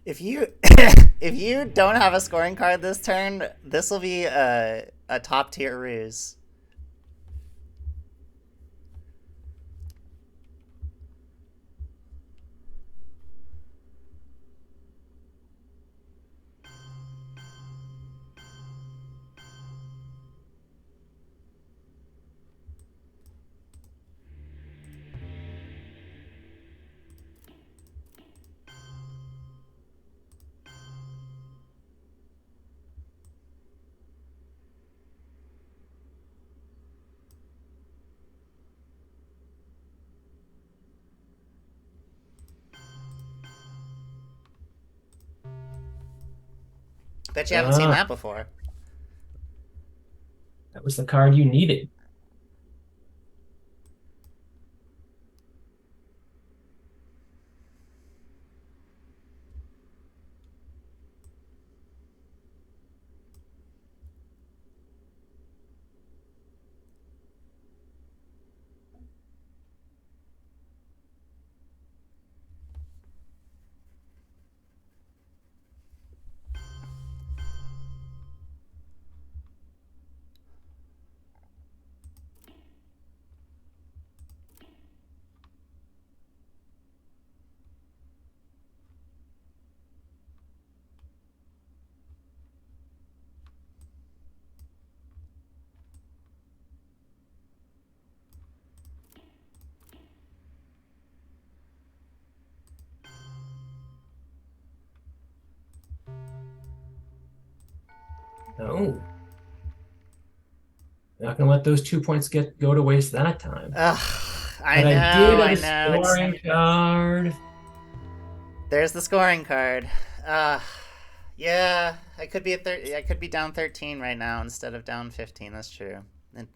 If you if you don't have a scoring card this turn, this will be a top tier ruse. Bet you haven't seen Ah, that before. that was the card you needed. No, not going to let those 2 points get go to waste that time. Ugh, I But I know, did have I a know. It's scoring card. there's the scoring card. Yeah, I could be down 13 right now instead of down 15. That's true. And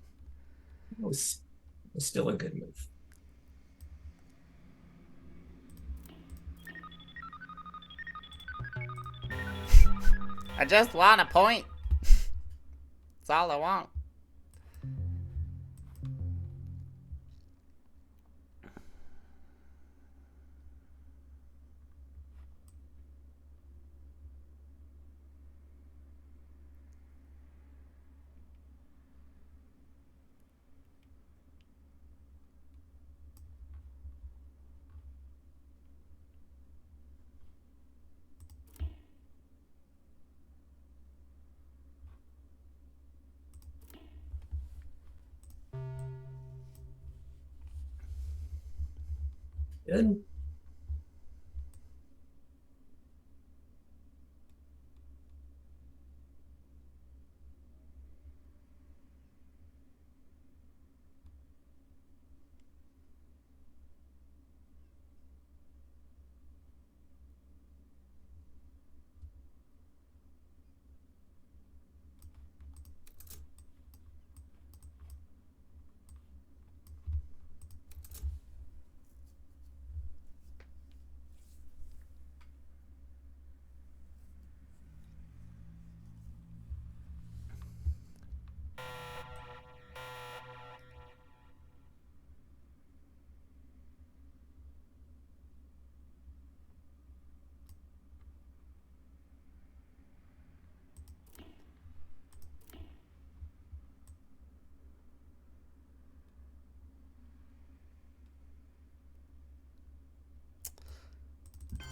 It was still a good move. I just want a point. That's all I want. Good.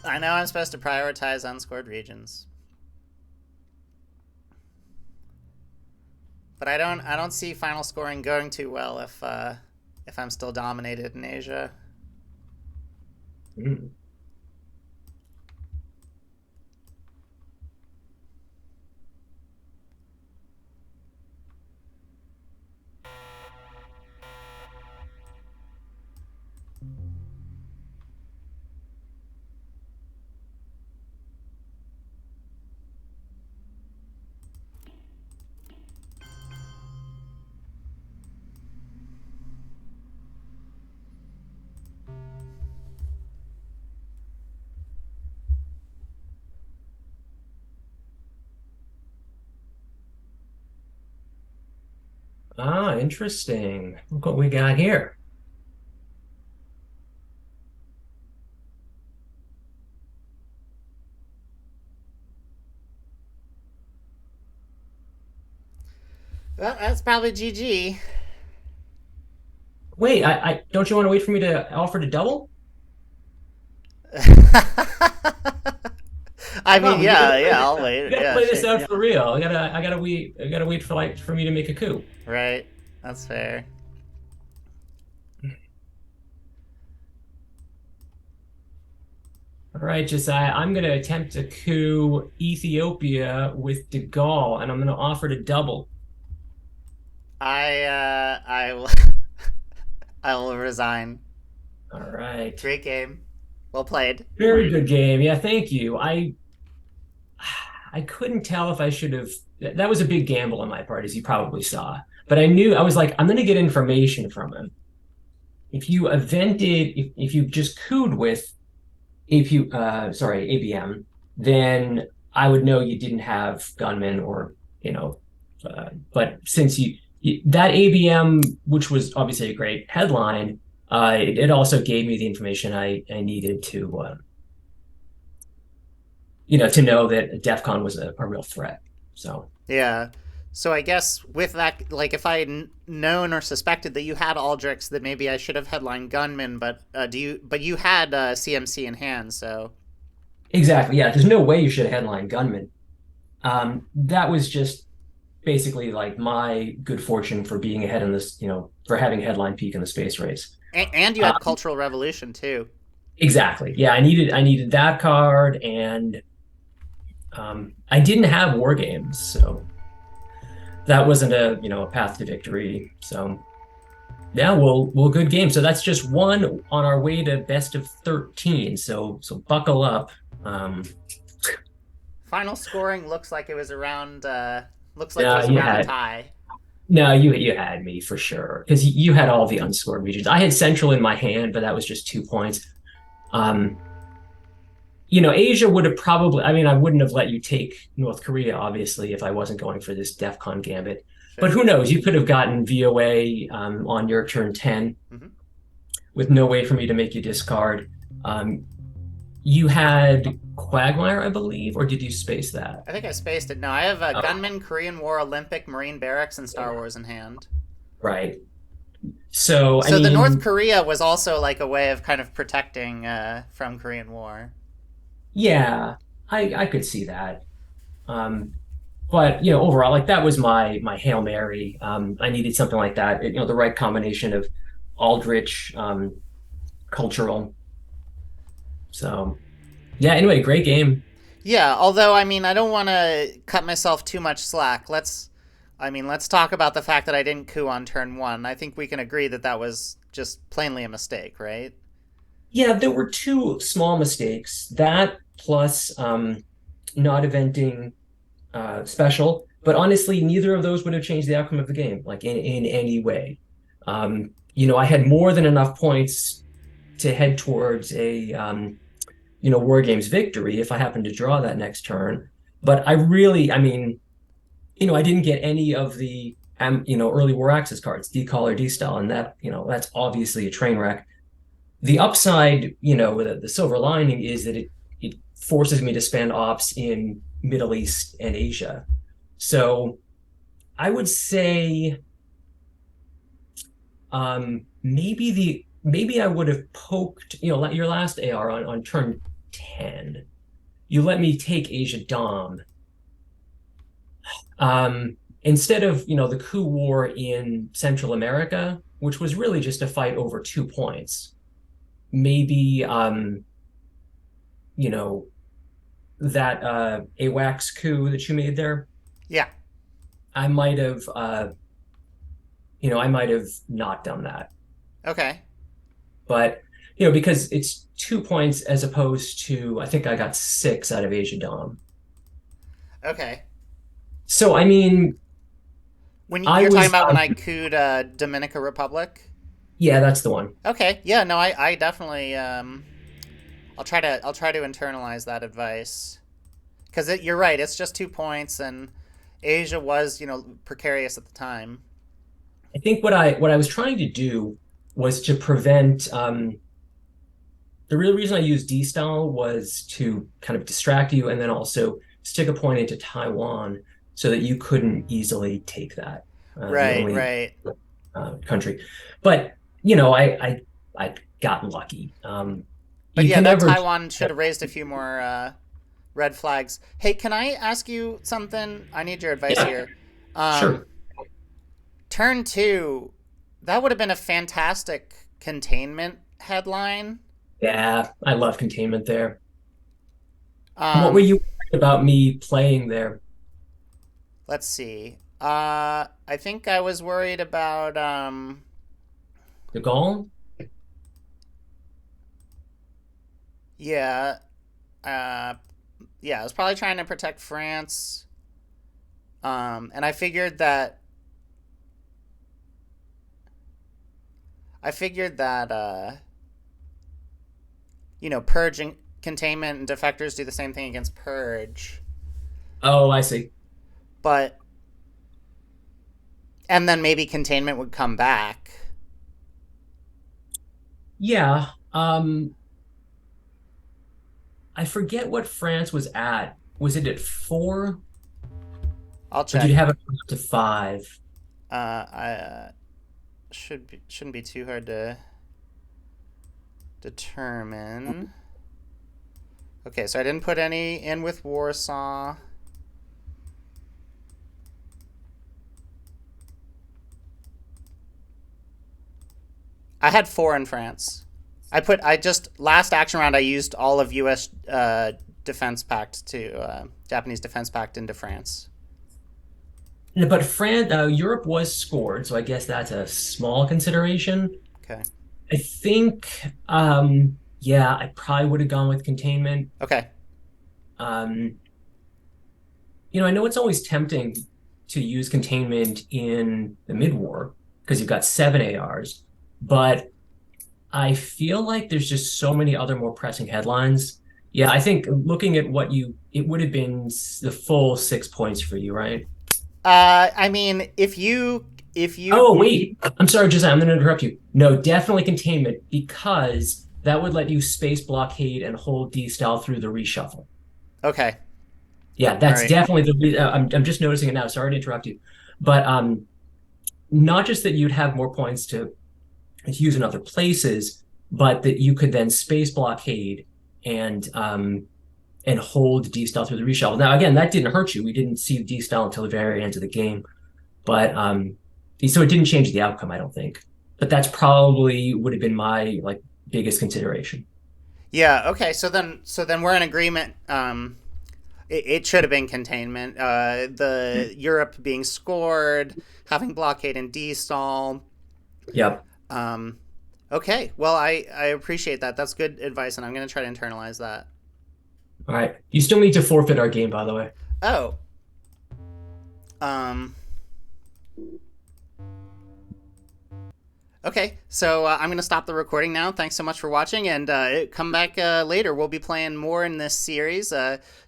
I know I'm supposed to prioritize unscored regions, but I don't see final scoring going too well if I'm still dominated in Asia. Mm. Ah, interesting. Look what we got here. Well, that's probably GG. Wait, I don't you want to wait for me to offer to double? I Come mean, on, we gotta yeah, play yeah, this I'll out. wait. We gotta Yeah, play sure. this out for real. I gotta wait. I gotta wait for me to make a coup. Right. That's fair. All right, Josiah, I'm gonna attempt to coup Ethiopia with De Gaulle, and I'm gonna offer to double. I will I will resign. All right. Great game. Well played. Very good game. Yeah, thank you. I couldn't tell if I should have. That was a big gamble on my part, as you probably saw. But I knew I was like, I'm going to get information from him. If you just cooed with ABM, then I would know you didn't have gunmen or but since that ABM, which was obviously a great headline, it also gave me the information I needed to know that DEF CON was a real threat. So Yeah. So I guess with that, like, if I had known or suspected that you had Aldrich, that maybe I should have headlined Gunman. But But you had CMC in hand, so exactly, yeah. There's no way you should have headlined Gunman. That was just basically like my good fortune for being ahead in this, for having headline peak in the space race. and you had Um, Cultural Revolution too. exactly. Yeah, I needed that card, and I didn't have war games, so that wasn't a path to victory. So yeah, well, good game. So that's just one on our way to best of 13. So buckle up. Um, Final scoring looks like it was around. Looks like it no, was you around a had tie. no, you had me for sure because you had all the unscored regions. I had Central in my hand, but that was just 2 points. Um, Asia would have probably, I mean, I wouldn't have let you take North Korea, obviously, if I wasn't going for this DEF CON gambit. But Sure. who knows? You could have gotten VOA on your turn 10 Hmm. with no way for me to make you discard. Um, you had Quagmire, I believe, or did you space that? I think I spaced it. No, I have Oh, Gunman, Korean War, Olympic, Marine Barracks, and Star Wars in hand. right. So, I So the North mean, Korea was also like a way of kind of protecting from Korean War. yeah, I could see that. Um, but overall, like that was my Hail Mary. I needed something like that. The right combination of Aldrich, cultural. So yeah, anyway, great game. Yeah, although I mean, I don't want to cut myself too much slack. Let's talk about the fact that I didn't coup on turn one. I think we can agree that that was just plainly a mistake, right? Yeah, there were two small mistakes. That plus not eventing special, but honestly, neither of those would have changed the outcome of the game, like in any way. I had more than enough points to head towards a War Games victory if I happened to draw that next turn. But I mean, I didn't get any of the early War Axis cards, Decall or D-Style, and that's obviously a train wreck. The upside, the silver lining is that it forces me to spend ops in Middle East and Asia. So I would say maybe I would have poked, your last AR on turn 10. You let me take Asia Dom. Instead of, the coup war in Central America, which was really just a fight over 2 points, maybe you know, that AWACS coup that you made there, Yeah. I might have I might have not done that. Okay. But because it's 2 points as opposed to I think I got six out of Asia Dom. Okay. So I mean, When I you're talking was about when I cooed Dominica Republic. yeah, that's the one. Okay. Yeah. No, I definitely. I'll try to internalize that advice because you're right. It's just 2 points, and Asia was precarious at the time. I think what I was trying to do was to prevent the real reason I used D style was to kind of distract you and then also stick a point into Taiwan so that you couldn't easily take that, the Right. only Right. country. But I got lucky. But You yeah, can that never. Taiwan should have raised a few more red flags. Hey, can I ask you something? I need your advice Yeah, here. Um, sure. turn two, that would have been a fantastic containment headline. Yeah, I love containment there. What were Um, you worried about me playing there? let's see. I think I was worried about De Gaulle? yeah, uh, yeah. I was probably trying to protect France. And I figured that purging containment and defectors do the same thing against purge, Oh, I see. but and then maybe containment would come back. Yeah. I forget what France was at. Was it at four, I'll or did check. you have it up to five? I shouldn't be too hard to determine. Okay, so I didn't put any in with Warsaw. I had four in France. I just last action round I used all of U.S. Defense Pact to Japanese Defense Pact into France. But France, Europe was scored, so I guess that's a small consideration. Okay. I think, yeah, I probably would have gone with containment. Okay. Um, I know it's always tempting to use containment in the mid-war because you've got seven ARs, but I feel like there's just so many other more pressing headlines. Yeah, I think looking at it would have been the full 6 points for you, right? I mean, if you Oh, wait. I'm sorry, Josiah, I'm going to interrupt you. No, definitely containment because that would let you space blockade and hold D style through the reshuffle. okay, Yeah, all that's right. definitely I'm just noticing it now. Sorry to interrupt you. But not just that you'd have more points to use in other places, but that you could then space blockade and hold D style through the reshuffle. Now, again, that didn't hurt you. We didn't see D style until the very end of the game, but so it didn't change the outcome, I don't think. But that's probably would have been my like biggest consideration. Yeah. Okay. So then we're in agreement. It should have been containment. The Europe being scored, having blockade and D-stall. Yep. Um, okay. Well, I appreciate that. That's good advice, and I'm going to try to internalize that. All right. You still need to forfeit our game, by the way. Oh. Um, okay. So I'm going to stop the recording now. Thanks so much for watching, and come back later. We'll be playing more in this series.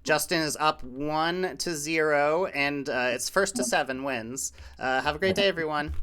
Justin is up 1-0, and it's first to 7 wins. Have a great day, everyone.